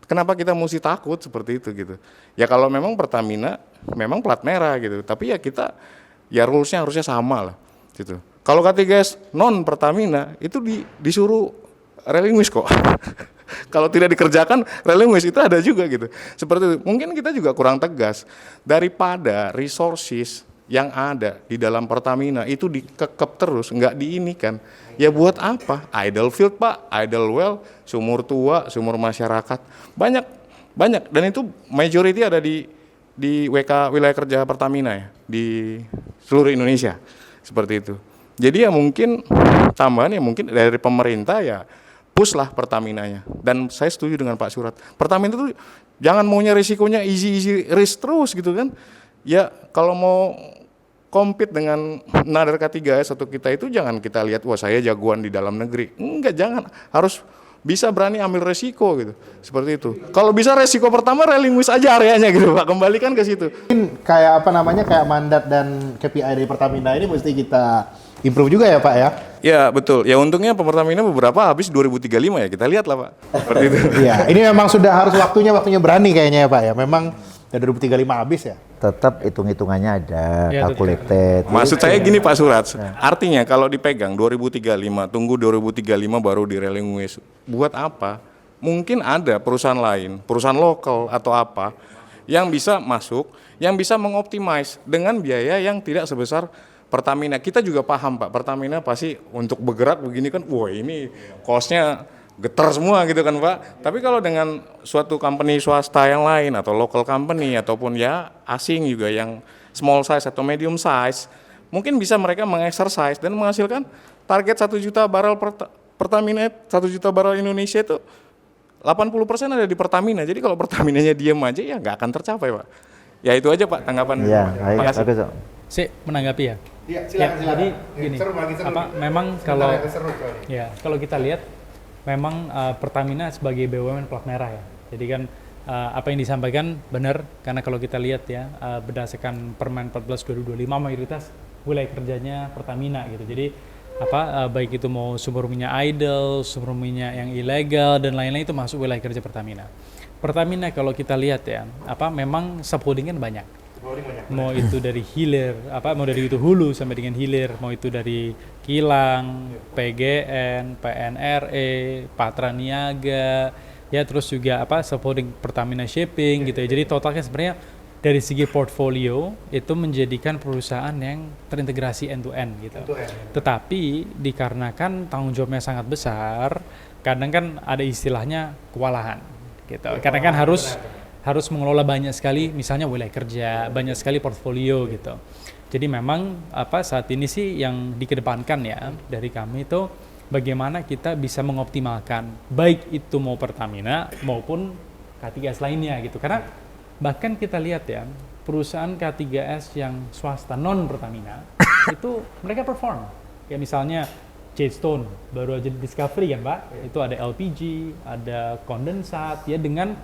Kenapa kita mesti takut seperti itu gitu? Ya kalau memang Pertamina memang plat merah gitu. Tapi ya kita ya rulesnya harusnya sama lah gitu. Kalau K3S non Pertamina itu disuruh relinquish kok. Kalau tidak dikerjakan relinquish itu ada juga gitu. Seperti itu. Mungkin kita juga kurang tegas daripada resources yang ada di dalam Pertamina itu dikekep terus, nggak diinikan. Ya buat apa? Idle field Pak, idle well, sumur tua, sumur masyarakat. Banyak dan itu majority ada di WK wilayah kerja Pertamina ya, di seluruh Indonesia. Seperti itu. Jadi ya mungkin tambahan ya mungkin dari pemerintah ya push lah Pertaminanya. Dan saya setuju dengan Pak Surat. Pertamina itu jangan maunya risikonya easy risk terus gitu kan. Ya kalau mau compete dengan Nadar K3S atau kita itu jangan kita lihat wah saya jagoan di dalam negeri. Enggak, jangan. Harus bisa berani ambil resiko gitu. Seperti itu. Kalau bisa resiko pertama relinquish aja areanya gitu Pak, kembalikan ke situ. Mungkin kayak apa namanya, kayak mandat dan KPI dari Pertamina ini mesti kita improve juga ya Pak ya. Ya betul. Ya untungnya Pertamina beberapa habis 2035 ya, kita lihat lah Pak. Seperti itu. Iya, ini memang sudah harus waktunya berani kayaknya ya Pak ya. Memang ya 2035 habis ya. Tetap hitung-hitungannya ada, Ya, calculated. Maksud saya gini Pak Surat, artinya kalau dipegang 2035, tunggu 2035 baru direlinquish. Buat apa? Mungkin ada perusahaan lain, perusahaan lokal atau apa, yang bisa masuk, yang bisa mengoptimize dengan biaya yang tidak sebesar Pertamina. Kita juga paham Pak, Pertamina pasti untuk bergerak begini kan, wah ini cost-nya getar semua gitu kan Pak. Tapi kalau dengan suatu company swasta yang lain atau local company ataupun ya asing juga yang small size atau medium size, mungkin bisa mereka mengexercise dan menghasilkan target 1 juta barrel Pertamina, 1 juta barrel Indonesia itu 80% ada di Pertamina. Jadi kalau Pertaminanya diam aja ya nggak akan tercapai Pak. Ya itu aja Pak tanggapan. Iya, baik, Makasih. bagus. Om. Menanggapi ya. Iya, Jadi gini, memang kalau kalau kita lihat memang Pertamina sebagai BUMN plat merah ya. Jadi kan apa yang disampaikan benar, karena kalau kita lihat ya berdasarkan Permen 14 2025 mayoritas wilayah kerjanya Pertamina gitu. Jadi baik itu mau sumber minyak idle, sumber minyak yang ilegal dan lain-lain itu masuk wilayah kerja Pertamina. Pertamina kalau kita lihat ya, memang subholding kan banyak. Mau itu dari hilir, mau dari itu hulu sampai dengan hilir, mau itu dari kilang, PGN, PNRE, Patra Niaga, ya terus juga subholding Pertamina Shipping gitu ya. Jadi totalnya sebenarnya dari segi portfolio itu menjadikan perusahaan yang terintegrasi end to end gitu. Tetapi dikarenakan tanggung jawabnya sangat besar, kadang kan ada istilahnya kewalahan gitu. Karena kan harus mengelola banyak sekali, misalnya wilayah kerja, banyak sekali portfolio gitu. Jadi memang saat ini sih yang dikedepankan ya dari kami itu bagaimana kita bisa mengoptimalkan baik itu mau Pertamina maupun K3S lainnya gitu. Karena bahkan kita lihat ya perusahaan K3S yang swasta non Pertamina itu mereka perform. Ya misalnya Jadestone baru aja Discovery kan Pak, itu ada LPG, ada kondensat ya dengan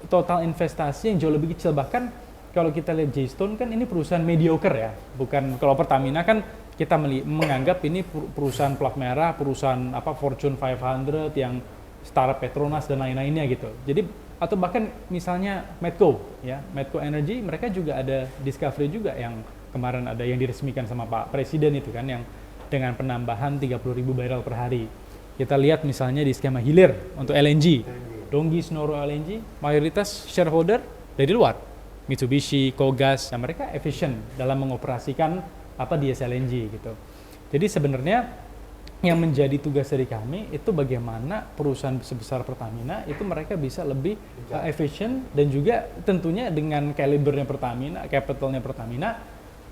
total investasi yang jauh lebih kecil. Bahkan kalau kita lihat Jadestone kan ini perusahaan mediocre ya, bukan kalau Pertamina kan kita menganggap ini perusahaan plat merah, perusahaan Fortune 500 yang startup Petronas dan lain-lainnya gitu. Jadi atau bahkan misalnya Medco ya, Medco Energy mereka juga ada Discovery juga yang kemarin ada yang diresmikan sama Pak Presiden itu kan yang dengan penambahan 30.000 barrel per hari. Kita lihat misalnya di skema hilir untuk LNG. Donggi Snoro LNG, mayoritas shareholder dari luar. Mitsubishi, Kogas, yang mereka efisien dalam mengoperasikan DS LNG gitu. Jadi sebenarnya yang menjadi tugas dari kami itu bagaimana perusahaan sebesar Pertamina itu mereka bisa lebih efisien dan juga tentunya dengan kalibernya Pertamina, capitalnya Pertamina,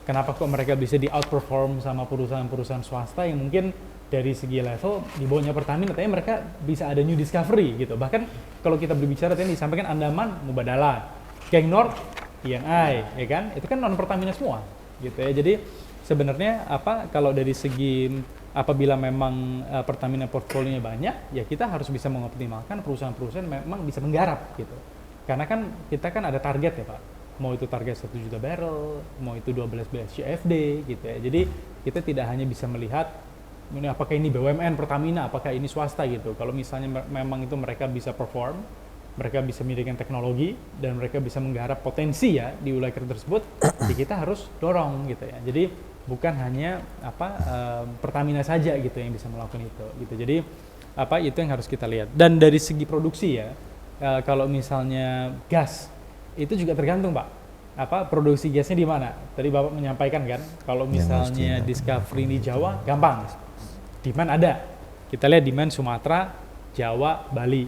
kenapa kok mereka bisa di outperform sama perusahaan-perusahaan swasta yang mungkin dari segi level di bawahnya Pertamina, tapi mereka bisa ada new discovery gitu. Bahkan kalau kita berbicara tadi disampaikan Andaman, Mubadala, Geng North, INI, ya kan? Itu kan non Pertamina semua gitu ya. Jadi sebenarnya kalau dari segi apabila memang Pertamina portfolionya banyak, ya kita harus bisa mengoptimalkan perusahaan-perusahaan memang bisa menggarap gitu. Karena kan kita kan ada target ya Pak. Mau itu target 1 juta barrel, mau itu 12 CFD gitu ya. Jadi kita tidak hanya bisa melihat ini apakah ini BUMN Pertamina, apakah ini swasta gitu. Kalau misalnya memang itu mereka bisa perform, mereka bisa memiliki teknologi dan mereka bisa menggarap potensi ya di wilayah tersebut, ya kita harus dorong gitu ya. Jadi bukan hanya Pertamina saja gitu yang bisa melakukan itu gitu. Jadi itu yang harus kita lihat. Dan dari segi produksi ya, kalau misalnya gas itu juga tergantung Pak. Produksi gasnya di mana? Tadi Bapak menyampaikan kan, kalau misalnya Discovery di Jawa gampang, demand ada. Kita lihat demand Sumatera, Jawa, Bali.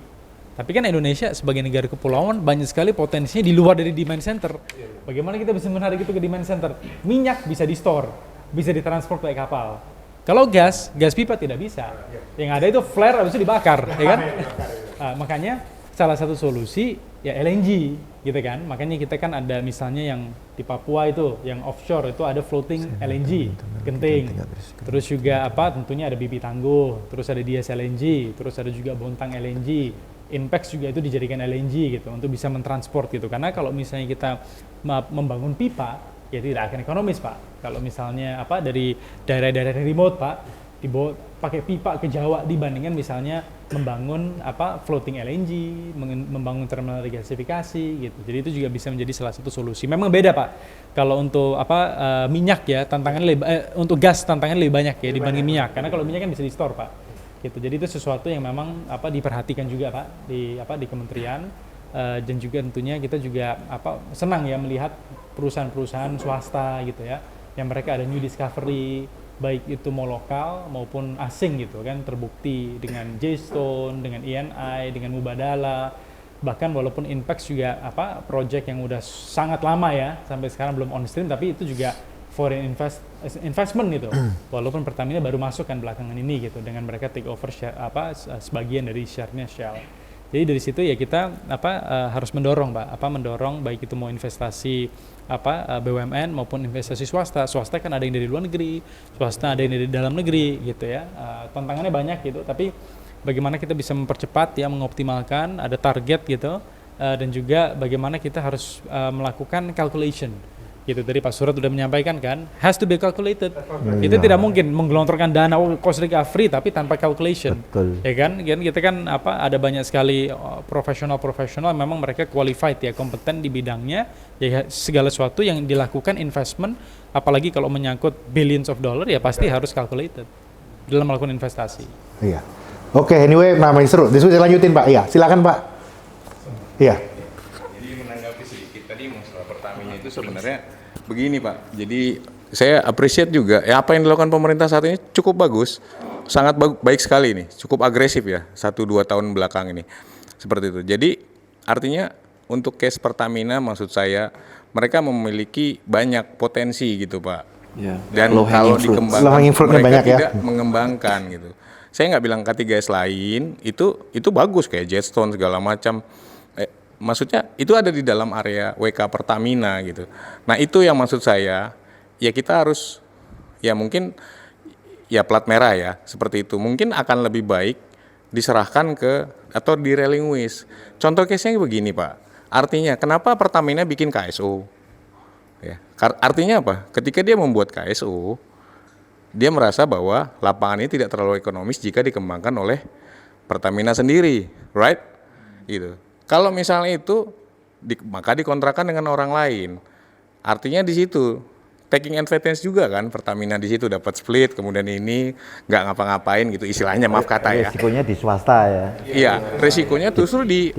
Tapi kan Indonesia sebagai negara kepulauan banyak sekali potensinya di luar dari demand center. Bagaimana kita bisa menarik itu ke demand center? Minyak bisa di store, bisa ditransport pakai kapal. Kalau gas pipa tidak bisa. Yang ada itu flare habis itu dibakar, ya kan? Makanya salah satu solusi ya LNG gitu kan. Makanya kita kan ada misalnya yang di Papua itu, yang offshore itu ada floating LNG, genting. Terus juga tentunya ada BP Tangguh, terus ada Dias LNG, terus ada juga Bontang LNG. Inpex juga itu dijadikan LNG gitu untuk bisa mentransport gitu. Karena kalau misalnya kita membangun pipa, ya tidak akan ekonomis, Pak. Kalau misalnya dari daerah-daerah remote, Pak, dibawa pakai pipa ke Jawa dibandingkan misalnya membangun floating LNG, membangun terminal regasifikasi gitu. Jadi itu juga bisa menjadi salah satu solusi. Memang beda, Pak. Kalau untuk minyak ya untuk gas tantangan lebih banyak ya dibanding minyak. Karena kalau minyak kan bisa di-store, Pak. Gitu. Jadi itu sesuatu yang memang diperhatikan juga, Pak, di kementerian, dan juga tentunya kita juga senang ya melihat perusahaan-perusahaan swasta gitu ya, yang mereka ada new discovery, baik itu mau lokal maupun asing gitu kan, terbukti dengan Jstone, dengan ENI, dengan Mubadala, bahkan walaupun Inpex juga project yang udah sangat lama ya sampai sekarang belum on stream, tapi itu juga foreign investment gitu. Walaupun Pertamina baru masuk kan belakangan ini gitu dengan mereka take over sebagian dari share-nya Shell. Jadi dari situ ya kita harus mendorong, Pak, mendorong baik itu mau investasi BUMN maupun investasi swasta. Swasta kan ada yang dari luar negeri, swasta ada yang dari dalam negeri gitu ya. Tantangannya banyak gitu, tapi bagaimana kita bisa mempercepat ya, mengoptimalkan, ada target gitu, dan juga bagaimana kita harus melakukan calculation gitu. Tadi Pak Surat sudah menyampaikan kan, has to be calculated. Kita tidak mungkin menggelontorkan dana cost recovery tapi tanpa calculation. Betul. Ya kan? Kita kan ada banyak sekali profesional memang mereka qualified ya, kompeten di bidangnya. Ya segala sesuatu yang dilakukan investment, apalagi kalau menyangkut billions of dollar ya pasti harus calculated dalam melakukan investasi. Iya. Oke, anyway, namanya seru. Diskusi lanjutin, Pak. Iya, silakan, Pak. Iya. Jadi menanggapi sedikit tadi masalah Pertamina itu sebenarnya begini, Pak. Jadi saya appreciate juga apa yang dilakukan pemerintah saat ini cukup bagus, sangat baik sekali nih, cukup agresif ya 1-2 tahun belakang ini. Seperti itu. Jadi artinya untuk case Pertamina maksud saya mereka memiliki banyak potensi gitu, Pak. Ya, Dan kalau dikembangkan mereka tidak mengembangkan gitu. Saya nggak bilang K3S lain itu bagus kayak Jetstone segala macam. Maksudnya itu ada di dalam area WK Pertamina gitu. Nah itu yang maksud saya, ya kita harus ya mungkin ya plat merah ya seperti itu. Mungkin akan lebih baik diserahkan ke atau direlinquish. Contoh case-nya begini, Pak. Artinya kenapa Pertamina bikin KSO? Ya, artinya apa? Ketika dia membuat KSO, dia merasa bahwa lapangan ini tidak terlalu ekonomis jika dikembangkan oleh Pertamina sendiri, right? Gitu. Kalau misalnya itu, maka dikontrakkan dengan orang lain. Artinya di situ taking advantage juga kan, Pertamina di situ dapat split, kemudian ini nggak ngapa-ngapain gitu, istilahnya maaf kata ya. Risikonya di swasta ya. Iya, risikonya justru di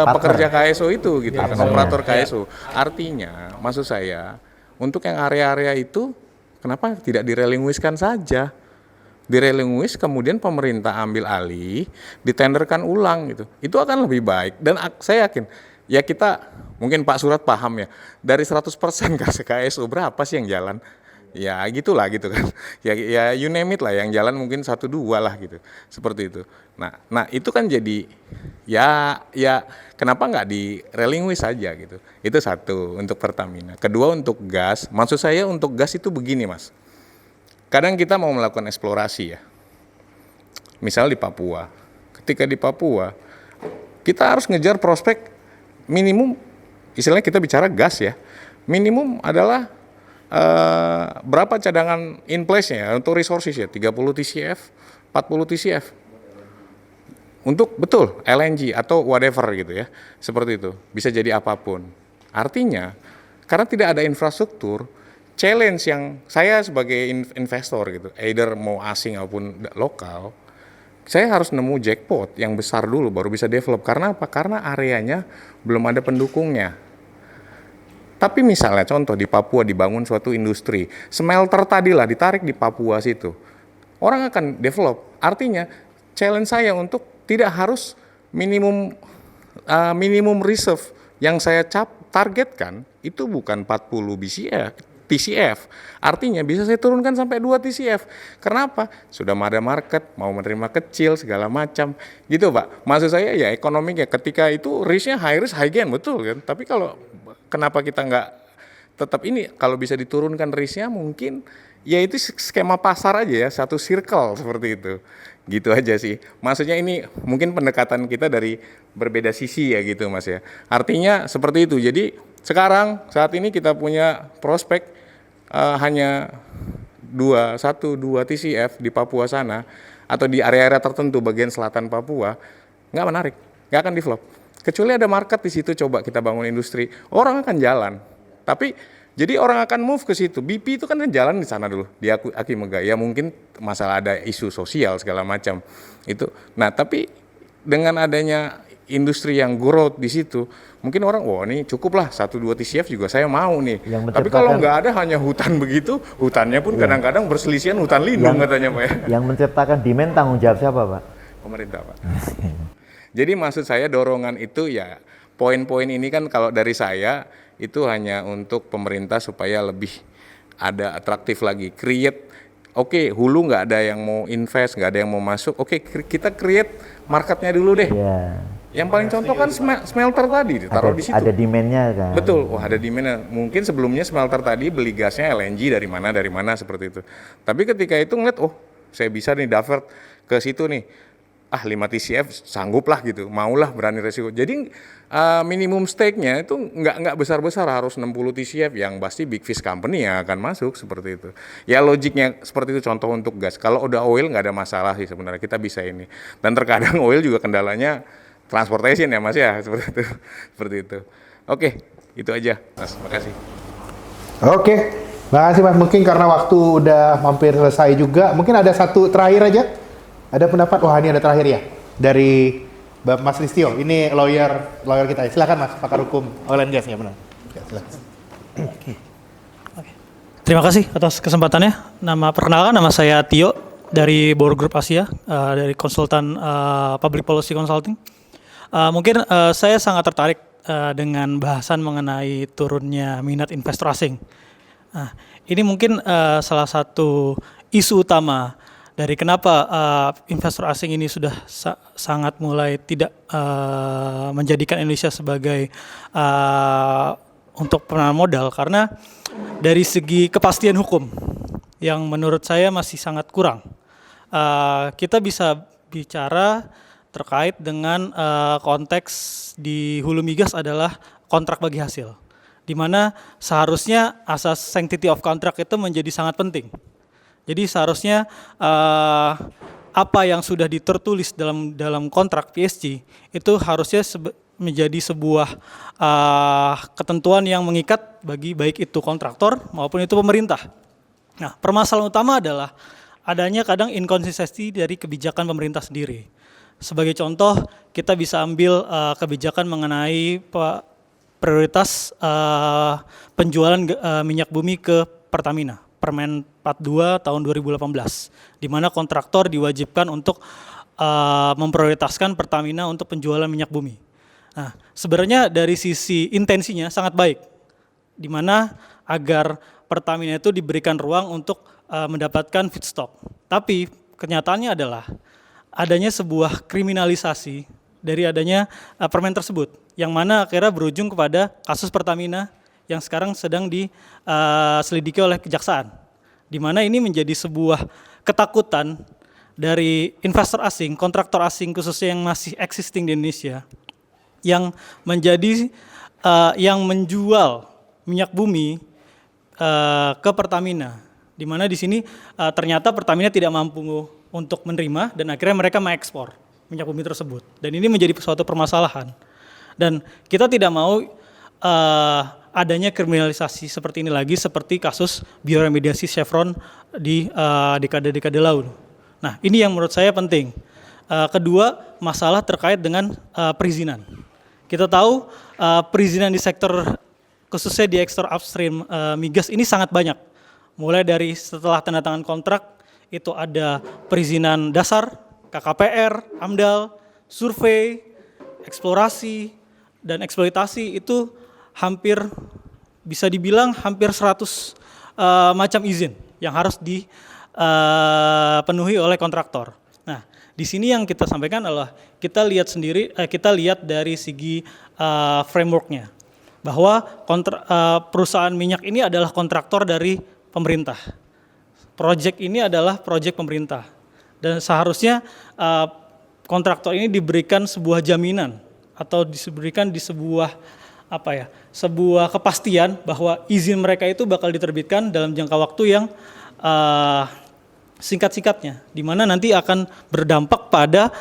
pekerja KSO itu gitu, kan, operator KSO. Artinya, maksud saya, untuk yang area-area itu, kenapa tidak direlinquishkan saja? Direlinquish, kemudian pemerintah ambil alih, ditenderkan ulang gitu. Itu akan lebih baik. Dan saya yakin, ya kita, mungkin Pak Surat paham ya, dari 100% KSO berapa sih yang jalan? Ya gitulah gitu kan. Ya you name it lah, yang jalan mungkin 1-2 lah gitu. Seperti itu. Nah itu kan jadi, ya kenapa nggak direlinquish saja gitu. Itu satu untuk Pertamina. Kedua untuk gas, maksud saya untuk gas itu begini, Mas. Kadang kita mau melakukan eksplorasi ya, misal di Papua. Ketika di Papua, kita harus ngejar prospek minimum, istilahnya kita bicara gas ya, minimum adalah berapa cadangan in place-nya ya, untuk resources ya, 30 TCF, 40 TCF. Untuk betul LNG atau whatever gitu ya, seperti itu, bisa jadi apapun. Artinya, karena tidak ada infrastruktur, challenge yang saya sebagai investor gitu, either mau asing maupun lokal, saya harus nemu jackpot yang besar dulu baru bisa develop. Karena apa? Karena areanya belum ada pendukungnya. Tapi misalnya contoh di Papua dibangun suatu industri, smelter tadi lah ditarik di Papua situ, orang akan develop. Artinya challenge saya untuk tidak harus minimum reserve yang saya targetkan itu bukan 40 BCF, TCF. Artinya bisa saya turunkan sampai 2 TCF. Kenapa? Sudah ada market, mau menerima kecil, segala macam. Gitu Pak. Maksud saya ya ekonomiknya ketika itu risknya high risk, high gain, betul kan? Tapi kalau kenapa kita nggak tetap ini, kalau bisa diturunkan risknya mungkin ya itu skema pasar aja ya, satu circle seperti itu. Gitu aja sih. Maksudnya ini mungkin pendekatan kita dari berbeda sisi ya gitu Mas ya. Artinya seperti itu. Jadi sekarang saat ini kita punya prospek hanya 2 TCF di Papua sana atau di area-area tertentu bagian selatan Papua, nggak menarik, nggak akan develop. Kecuali ada market di situ, coba kita bangun industri, orang akan jalan. Tapi jadi orang akan move ke situ. BP itu kan jalan di sana dulu, di Aki Mega. Ya mungkin masalah ada isu sosial segala macam itu. Nah tapi dengan adanya industri yang growth di situ, mungkin orang, wah ini cukup lah 1-2 TCF juga saya mau nih. Tapi kalau nggak ada hanya hutan begitu, hutannya pun kadang-kadang berselisihan hutan lindung katanya Pak ya. Yang menciptakan demand tanggung jawab siapa Pak? Pemerintah Pak. Jadi maksud saya dorongan itu ya poin-poin ini kan kalau dari saya itu hanya untuk pemerintah supaya lebih ada atraktif lagi, create. Oke, hulu nggak ada yang mau invest, nggak ada yang mau masuk. Oke, kita create marketnya dulu deh. Yeah. Yang paling contoh kan smelter tadi ditaruh di situ. Ada demand-nya kan. Betul, wah ada demand-nya. Mungkin sebelumnya smelter tadi beli gasnya LNG dari mana seperti itu. Tapi ketika itu ngeliat, oh saya bisa nih divert ke situ nih. 5 TCF sanggup lah gitu, maulah berani resiko. Jadi minimum stake-nya itu nggak besar-besar, harus 60 TCF yang pasti big fish company yang akan masuk seperti itu. Ya logiknya seperti itu contoh untuk gas. Kalau udah oil nggak ada masalah sih sebenarnya, kita bisa ini. Dan terkadang oil juga kendalanya transportation ya Mas ya, seperti itu. Oke, itu aja Mas, makasih. Oke, makasih Mas. Mungkin karena waktu udah hampir selesai juga, mungkin ada satu terakhir aja. Ada pendapat, wah ini ada terakhir ya, dari Mas Listio, ini lawyer kita. Silakan Mas, pakar hukum oil and gas ya benar. Ya, silakan. Terima kasih atas kesempatannya. Perkenalkan, nama saya Tio dari Bor Group Asia, dari konsultan Public Policy Consulting. Mungkin saya sangat tertarik dengan bahasan mengenai turunnya minat investor asing. Ini mungkin salah satu isu utama dari kenapa investor asing ini sudah sangat mulai tidak menjadikan Indonesia sebagai untuk penanaman modal, karena dari segi kepastian hukum yang menurut saya masih sangat kurang. Kita bisa bicara terkait dengan konteks di hulu migas adalah kontrak bagi hasil, di mana seharusnya asas sanctity of contract itu menjadi sangat penting. Jadi seharusnya apa yang sudah tertulis dalam kontrak PSG itu harusnya menjadi sebuah ketentuan yang mengikat bagi baik itu kontraktor maupun itu pemerintah. Nah, permasalahan utama adalah adanya kadang inkonsistensi dari kebijakan pemerintah sendiri. Sebagai contoh, kita bisa ambil kebijakan mengenai prioritas penjualan minyak bumi ke Pertamina. Permen 42 tahun 2018, di mana kontraktor diwajibkan untuk memprioritaskan Pertamina untuk penjualan minyak bumi. Nah, sebenarnya dari sisi intensinya sangat baik, di mana agar Pertamina itu diberikan ruang untuk mendapatkan feedstock. Tapi kenyataannya adalah adanya sebuah kriminalisasi dari adanya permen tersebut, yang mana akhirnya berujung kepada kasus Pertamina yang sekarang sedang diselidiki oleh kejaksaan, di mana ini menjadi sebuah ketakutan dari investor asing, kontraktor asing khususnya yang masih existing di Indonesia, yang menjual minyak bumi ke Pertamina, di mana di sini ternyata Pertamina tidak mampu untuk menerima dan akhirnya mereka mengekspor minyak bumi tersebut, dan ini menjadi suatu permasalahan. Dan kita tidak mau adanya kriminalisasi seperti ini lagi, seperti kasus bioremediasi Chevron di dekade-dekade lalu. Nah, ini yang menurut saya penting. Kedua, masalah terkait dengan perizinan. Kita tahu perizinan di sektor, khususnya di ekspor upstream migas ini sangat banyak. Mulai dari setelah tanda tangan kontrak, itu ada perizinan dasar, KKPR, AMDAL, survei, eksplorasi, dan eksploitasi itu hampir bisa dibilang hampir 100 macam izin yang harus dipenuhi oleh kontraktor. Nah, di sini yang kita sampaikan adalah kita lihat dari segi frameworknya, bahwa perusahaan minyak ini adalah kontraktor dari pemerintah. Proyek ini adalah proyek pemerintah, dan seharusnya kontraktor ini diberikan sebuah jaminan atau diberikan di sebuah sebuah kepastian bahwa izin mereka itu bakal diterbitkan dalam jangka waktu yang singkat-singkatnya, di mana nanti akan berdampak pada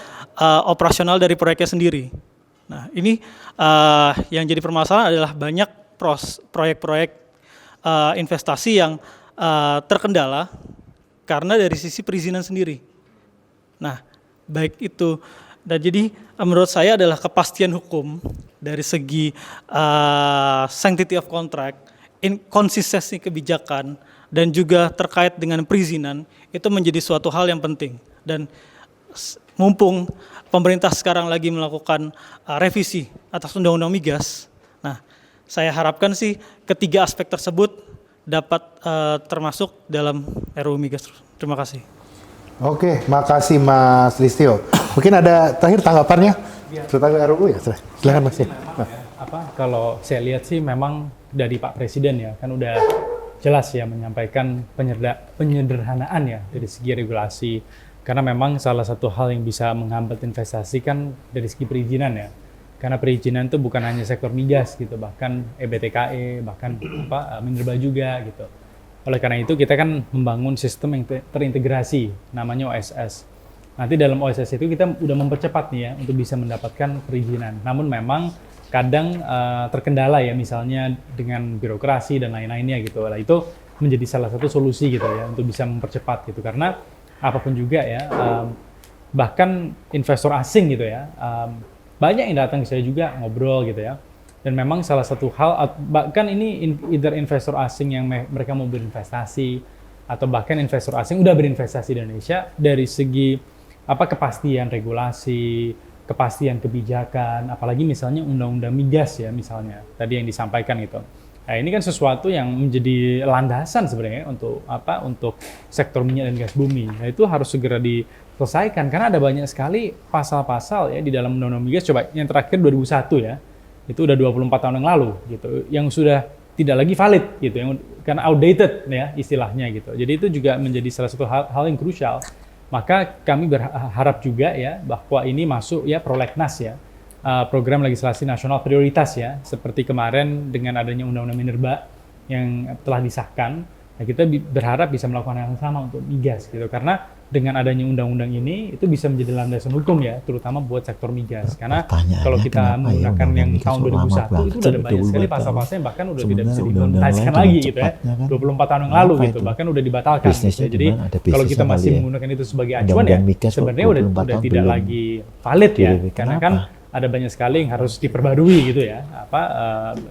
operasional dari proyeknya sendiri. Nah, ini yang jadi permasalahan adalah banyak proyek-proyek investasi yang terkendala karena dari sisi perizinan sendiri. Nah, baik itu, dan jadi menurut saya adalah kepastian hukum dari segi sanctity of contract, konsistensi kebijakan, dan juga terkait dengan perizinan, itu menjadi suatu hal yang penting. Dan mumpung pemerintah sekarang lagi melakukan revisi atas Undang-Undang Migas, nah saya harapkan sih ketiga aspek tersebut dapat termasuk dalam RUU Migas. Terima kasih. Oke, makasih Mas Listio. Mungkin ada terakhir tanggapannya tentang RUU ya? Silakan Mas. Kalau saya lihat sih memang dari Pak Presiden ya, kan udah jelas ya menyampaikan penyederhanaan ya dari segi regulasi. Karena memang salah satu hal yang bisa menghambat investasi kan dari segi perizinan ya. Karena perizinan itu bukan hanya sektor migas gitu, bahkan EBTKE, bahkan minerba juga gitu. Oleh karena itu kita kan membangun sistem yang terintegrasi, namanya OSS. Nanti dalam OSS itu kita udah mempercepat nih ya untuk bisa mendapatkan perizinan. Namun memang kadang terkendala ya, misalnya dengan birokrasi dan lain-lainnya gitu. Nah, itu menjadi salah satu solusi gitu ya untuk bisa mempercepat gitu. Karena apapun juga ya, bahkan investor asing gitu ya, banyak yang datang ke saya juga ngobrol gitu ya. Dan memang salah satu hal, bahkan ini either investor asing yang mereka mau berinvestasi, atau bahkan investor asing udah berinvestasi di Indonesia, dari segi kepastian regulasi, kepastian kebijakan, apalagi misalnya undang-undang migas ya misalnya, tadi yang disampaikan gitu. Nah, ini kan sesuatu yang menjadi landasan sebenarnya untuk sektor minyak dan gas bumi. Nah, itu harus segera diselesaikan karena ada banyak sekali pasal-pasal ya di dalam undang-undang migas. Coba yang terakhir 2001 ya. Itu udah 24 tahun yang lalu gitu. Yang sudah tidak lagi valid gitu, karena outdated ya istilahnya gitu. Jadi itu juga menjadi salah satu hal yang krusial. Maka kami berharap juga ya bahwa ini masuk ya prolegnas ya. Program legislasi nasional prioritas ya, seperti kemarin dengan adanya Undang-Undang Minerba yang telah disahkan, nah kita berharap bisa melakukan hal yang sama untuk migas gitu, karena dengan adanya undang-undang ini itu bisa menjadi landasan hukum ya, terutama buat sektor migas. Karena kalau kita menggunakan yang tahun 2001 itu udah ada banyak sekali pasal-pasal yang bahkan udah tidak bisa diimplementasikan lagi gitu ya, 24 tahun yang lalu gitu, bahkan udah dibatalkan gitu ya. Jadi kalau kita masih menggunakan itu sebagai acuan ya, sebenarnya udah tidak lagi valid ya, karena kan ada banyak sekali yang harus diperbarui gitu ya,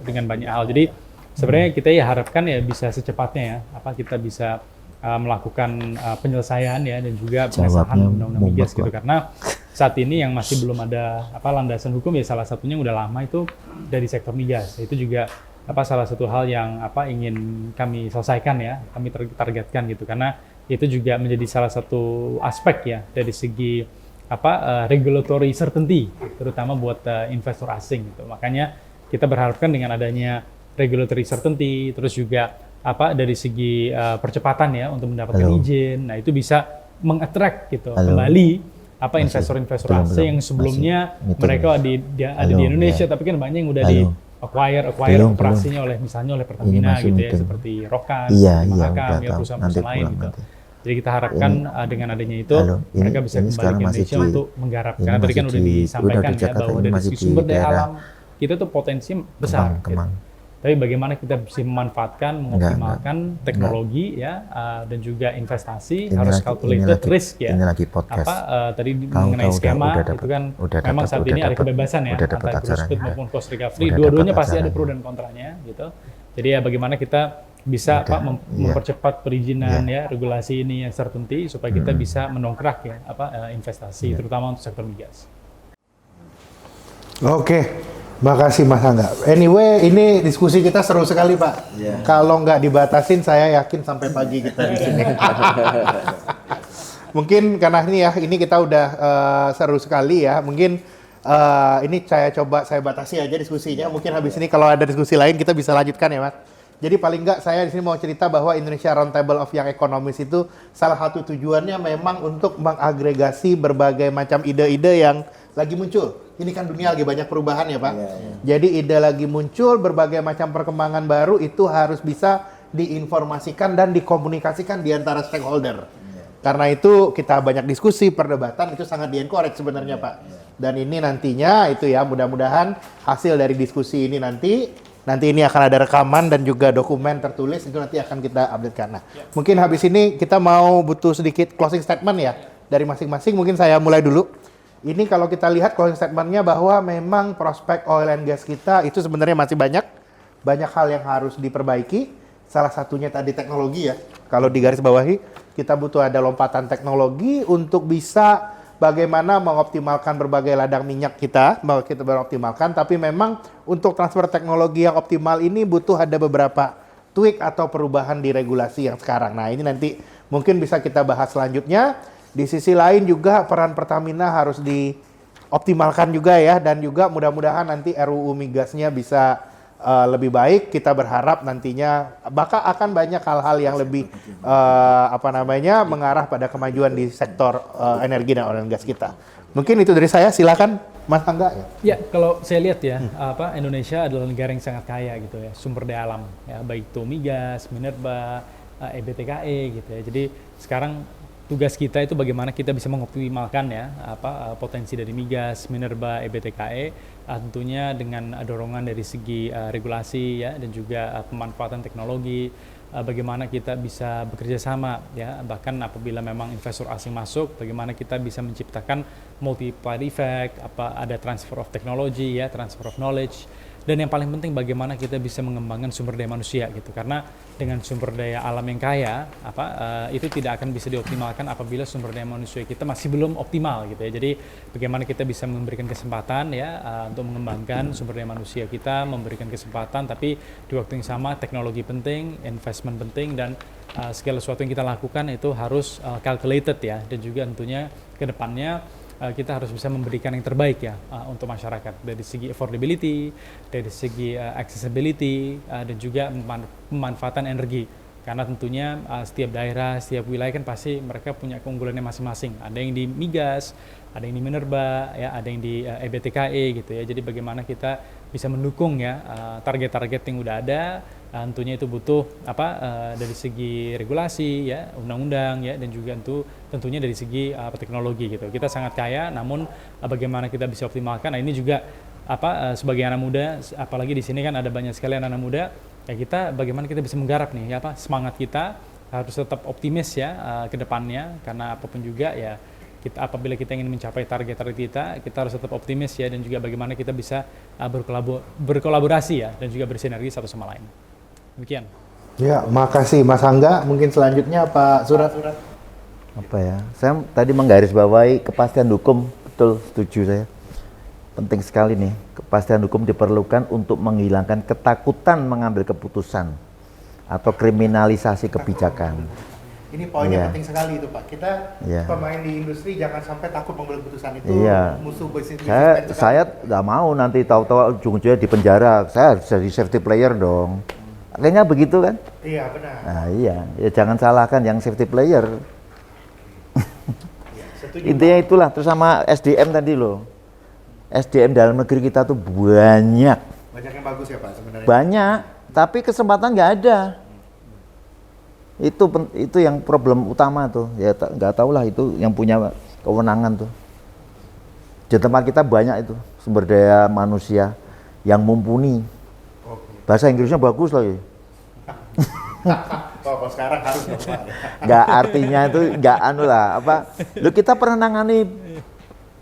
dengan banyak hal. Jadi sebenarnya kita ya harapkan ya bisa secepatnya ya, kita bisa melakukan penyelesaian ya dan juga pengesahan undang-undang migas gitu, karena saat ini yang masih belum ada landasan hukum ya, salah satunya udah lama itu dari sektor migas. Itu juga salah satu hal yang ingin kami selesaikan ya, kami targetkan gitu, karena itu juga menjadi salah satu aspek ya dari segi regulatory certainty, terutama buat investor asing gitu. Makanya kita berharapkan dengan adanya regulatory certainty, terus juga dari segi percepatan ya untuk mendapatkan izin, nah itu bisa mengattract gitu kembali investor-investor asing yang sebelumnya mereka ada di Indonesia, tapi kan banyak yang udah di acquire operasinya oleh misalnya oleh Pertamina gitu ya, seperti Rokan, Mahakam ya, perusahaan-perusahaan lain gitu. Jadi kita harapkan dengan adanya itu mereka bisa kembali ke Indonesia untuk menggarap. Karena tadi kan udah disampaikan ya bahwa dari segi sumber daya alam kita tuh potensi besar. Gitu. Tapi bagaimana kita bisa memanfaatkan, mengoptimalkan teknologi ya dan juga investasi, harus calculated risk ya. Ini lagi podcast. Tadi mengenai skema itu kan memang saat ini ada kebebasan ya antara growth split maupun cost recovery. Dua-duanya pasti ada pro dan kontranya gitu. Jadi ya bagaimana kita bisa mempercepat perizinan ya regulasi ini yang certainty supaya kita bisa mendongkrak ya investasi terutama untuk sektor migas. Oke, Makasih Mas Angga. Anyway, ini diskusi kita seru sekali Pak. Kalau nggak dibatasin, saya yakin sampai pagi kita di sini. Mungkin karena ini kita udah seru sekali ya. Mungkin ini saya batasi aja diskusinya. Mungkin habis ini kalau ada diskusi lain kita bisa lanjutkan ya Mas. Jadi paling nggak saya di sini mau cerita bahwa Indonesia Roundtable of Young Economists itu salah satu tujuannya memang untuk mengagregasi berbagai macam ide-ide yang lagi muncul. Ini kan dunia lagi banyak perubahan ya Pak. Jadi ide lagi muncul, berbagai macam perkembangan baru itu harus bisa diinformasikan dan dikomunikasikan di antara stakeholder. Karena itu kita banyak diskusi, perdebatan itu sangat di-encourage sebenarnya Pak. Dan ini nantinya itu ya mudah-mudahan hasil dari diskusi ini nanti ini akan ada rekaman dan juga dokumen tertulis itu nanti akan kita updatekan. Nah, mungkin habis ini kita mau butuh sedikit closing statement ya dari masing-masing. Mungkin saya mulai dulu. Ini kalau kita lihat closing statement-nya bahwa memang prospek oil and gas kita itu sebenarnya masih banyak hal yang harus diperbaiki. Salah satunya tadi teknologi ya. Kalau di garis bawahi, kita butuh ada lompatan teknologi untuk bisa bagaimana mengoptimalkan berbagai ladang minyak kita beroptimalkan. Tapi memang untuk transfer teknologi yang optimal ini butuh ada beberapa tweak atau perubahan di regulasi yang sekarang. Nah ini nanti mungkin bisa kita bahas selanjutnya. Di sisi lain juga peran Pertamina harus dioptimalkan juga ya, dan juga mudah-mudahan nanti RUU Migasnya bisa lebih baik. Kita berharap nantinya bakal akan banyak hal-hal yang lebih mengarah pada kemajuan di sektor energi dan oil and gas kita. Mungkin itu dari saya, silakan Mas Angga ya. Ya, kalau saya lihat ya, Indonesia adalah negara yang sangat kaya gitu ya, sumber daya alam ya, baik itu migas, minerba, EBTKE gitu ya. Jadi sekarang tugas kita itu bagaimana kita bisa mengoptimalkan ya potensi dari migas, minerba, EBTKE, tentunya dengan dorongan dari segi regulasi ya dan juga pemanfaatan teknologi, bagaimana kita bisa bekerja sama ya, bahkan apabila memang investor asing masuk, bagaimana kita bisa menciptakan multiplier effect, ada transfer of technology ya, transfer of knowledge. Dan yang paling penting bagaimana kita bisa mengembangkan sumber daya manusia gitu, karena dengan sumber daya alam yang kaya itu tidak akan bisa dioptimalkan apabila sumber daya manusia kita masih belum optimal gitu ya. Jadi bagaimana kita bisa memberikan kesempatan ya untuk mengembangkan sumber daya manusia kita, memberikan kesempatan, tapi di waktu yang sama teknologi penting, investment penting, dan segala sesuatu yang kita lakukan itu harus calculated ya, dan juga tentunya ke depannya kita harus bisa memberikan yang terbaik ya untuk masyarakat dari segi affordability, dari segi accessibility, dan juga pemanfaatan energi. Karena tentunya setiap daerah, setiap wilayah kan pasti mereka punya keunggulannya masing-masing. Ada yang di migas, ada yang di minerba, ya, ada yang di EBTKE gitu ya. Jadi bagaimana kita bisa mendukung ya target-target yang udah ada. Tentunya itu butuh dari segi regulasi ya, undang-undang ya, dan juga tentunya dari segi teknologi gitu. Kita sangat kaya, namun bagaimana kita bisa optimalkan. Nah ini juga sebagai anak muda, apalagi di sini kan ada banyak sekali anak muda, ya kita bagaimana kita bisa menggarap nih ya, semangat kita harus tetap optimis ya ke depannya, karena apapun juga ya apabila kita ingin mencapai target-target kita harus tetap optimis ya, dan juga bagaimana kita bisa berkolaborasi ya, dan juga bersinergi satu sama lain. Demikian. Ya, makasih Mas Angga. Mungkin selanjutnya Pak Surat. Apa ya? Saya tadi menggarisbawahi kepastian hukum, betul setuju saya. Penting sekali nih, kepastian hukum diperlukan untuk menghilangkan ketakutan mengambil keputusan atau kriminalisasi kebijakan. Ini poinnya penting sekali itu Pak. Kita pemain di industri jangan sampai takut mengambil keputusan itu. Musuh bisnis. Saya nggak mau nanti tahu-tahu ujung-ujungnya di penjara. Saya harus jadi safety player dong. Kayaknya begitu kan? Iya benar. Nah iya, ya jangan salahkan yang safety player. Intinya itulah. Terus sama SDM tadi loh. SDM dalam negeri kita tuh banyak. Banyak yang bagus ya Pak sebenarnya. Banyak, tapi kesempatan nggak ada. Itu yang problem utama tuh. Ya nggak tahu lah, itu yang punya kewenangan tuh. Di tempat kita banyak itu sumber daya manusia yang mumpuni. Bahasa Inggrisnya bagus lagi. Kalau sekarang harus Pak. Nggak, artinya itu nggak lu kita pernah nangani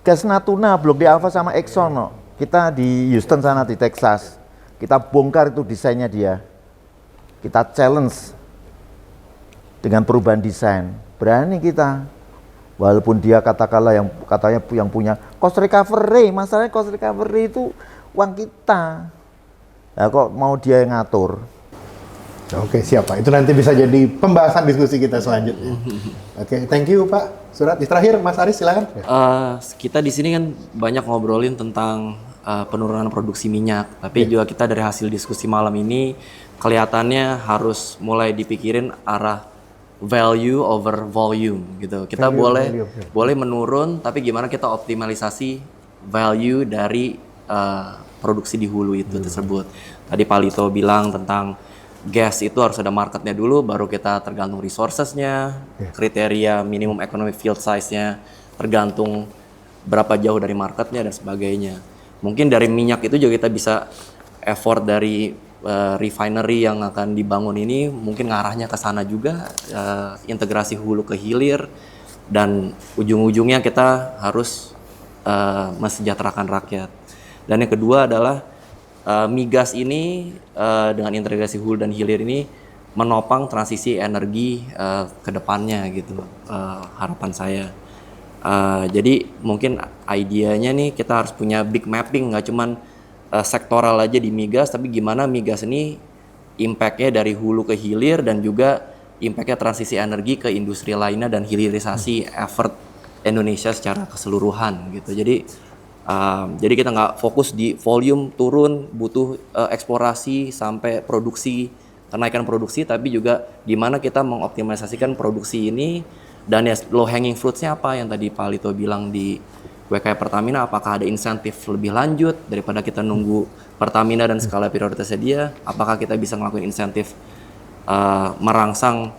gas Natuna, Blok D Alpha sama Exxon no. Kita di Houston sana di Texas. Kita bongkar itu desainnya dia. Kita challenge dengan perubahan desain. Berani kita. Walaupun dia katakanlah yang katanya yang punya cost recovery, masalahnya cost recovery itu uang kita. Nah, kok mau dia yang ngatur? Oke, siapa? Itu nanti bisa jadi pembahasan diskusi kita selanjutnya. Oke, thank you Pak Surat. Di terakhir Mas Aris silakan. Kita di sini kan banyak ngobrolin tentang penurunan produksi minyak, tapi juga kita dari hasil diskusi malam ini kelihatannya harus mulai dipikirin arah value over volume gitu. Kita boleh menurun, tapi gimana kita optimalisasi value dari produksi di hulu itu tersebut. Tadi Pak Lito bilang tentang gas itu harus ada marketnya dulu, baru kita tergantung resourcesnya, kriteria minimum economic field size-nya, tergantung berapa jauh dari marketnya dan sebagainya. Mungkin dari minyak itu juga kita bisa effort dari refinery yang akan dibangun ini mungkin ngarahnya ke sana juga, integrasi hulu ke hilir, dan ujung-ujungnya kita harus mensejahterakan rakyat. Dan yang kedua adalah migas ini dengan integrasi hulu dan hilir ini menopang transisi energi ke depannya gitu, harapan saya. Jadi mungkin idenya nih kita harus punya big mapping, nggak cuman sektoral aja di migas, tapi gimana migas ini impact-nya dari hulu ke hilir dan juga impact-nya transisi energi ke industri lainnya dan hilirisasi effort Indonesia secara keseluruhan gitu. Jadi kita nggak fokus di volume turun, butuh eksplorasi sampai produksi, kenaikan produksi, tapi juga gimana kita mengoptimalisasikan produksi ini, dan ya low hanging fruits-nya apa yang tadi Pak Lito bilang di WKI Pertamina, apakah ada insentif lebih lanjut daripada kita nunggu Pertamina dan skala prioritasnya dia, apakah kita bisa ngelakuin insentif merangsang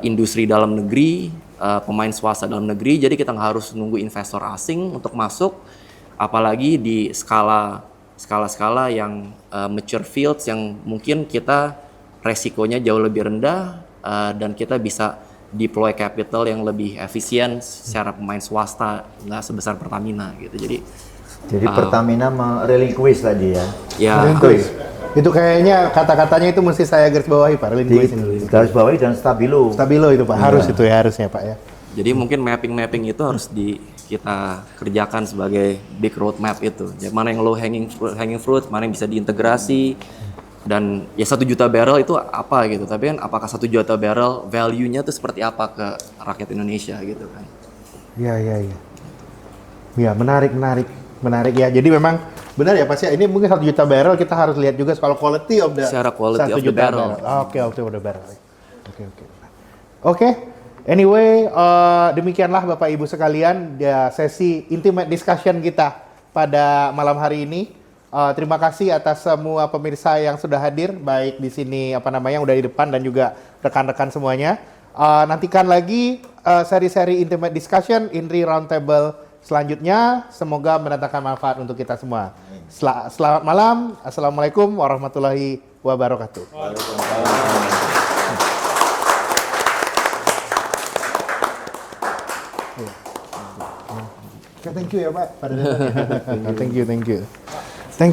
industri dalam negeri, pemain swasta dalam negeri, jadi kita nggak harus nunggu investor asing untuk masuk, apalagi di skala yang mature fields yang mungkin kita resikonya jauh lebih rendah, dan kita bisa deploy capital yang lebih efisien secara pemain swasta, nggak sebesar Pertamina gitu. Jadi Pertamina merelinquish tadi ya. Ya, Itu kayaknya kata-katanya itu mesti saya garis bawahi Pak. Garis bawahi dan stabilo. Stabilo itu Pak, harus itu ya, harusnya Pak ya. jadi mungkin mapping itu harus kita kerjakan sebagai big roadmap itu. Jadi mana yang low hanging fruit, mana yang bisa diintegrasi, dan ya 1 juta barrel itu apa gitu. Tapi kan apakah 1 juta barrel value-nya itu seperti apa ke rakyat Indonesia gitu kan? Iya. Ya, menarik ya. Jadi memang benar ya Pak ya. Ini mungkin 1 juta barrel kita harus lihat juga soal quality of the Secara quality 1 of the juta barrel. Oke, of the barrel. Oke. Anyway, demikianlah Bapak Ibu sekalian sesi intimate discussion kita pada malam hari ini. Terima kasih atas semua pemirsa yang sudah hadir, baik di sini yang udah di depan dan juga rekan-rekan semuanya. Nantikan lagi seri-seri intimate discussion, INRI Roundtable selanjutnya. Semoga mendatangkan manfaat untuk kita semua. Selamat malam. Assalamualaikum warahmatullahi wabarakatuh. Thank you ya Pak. Thank you.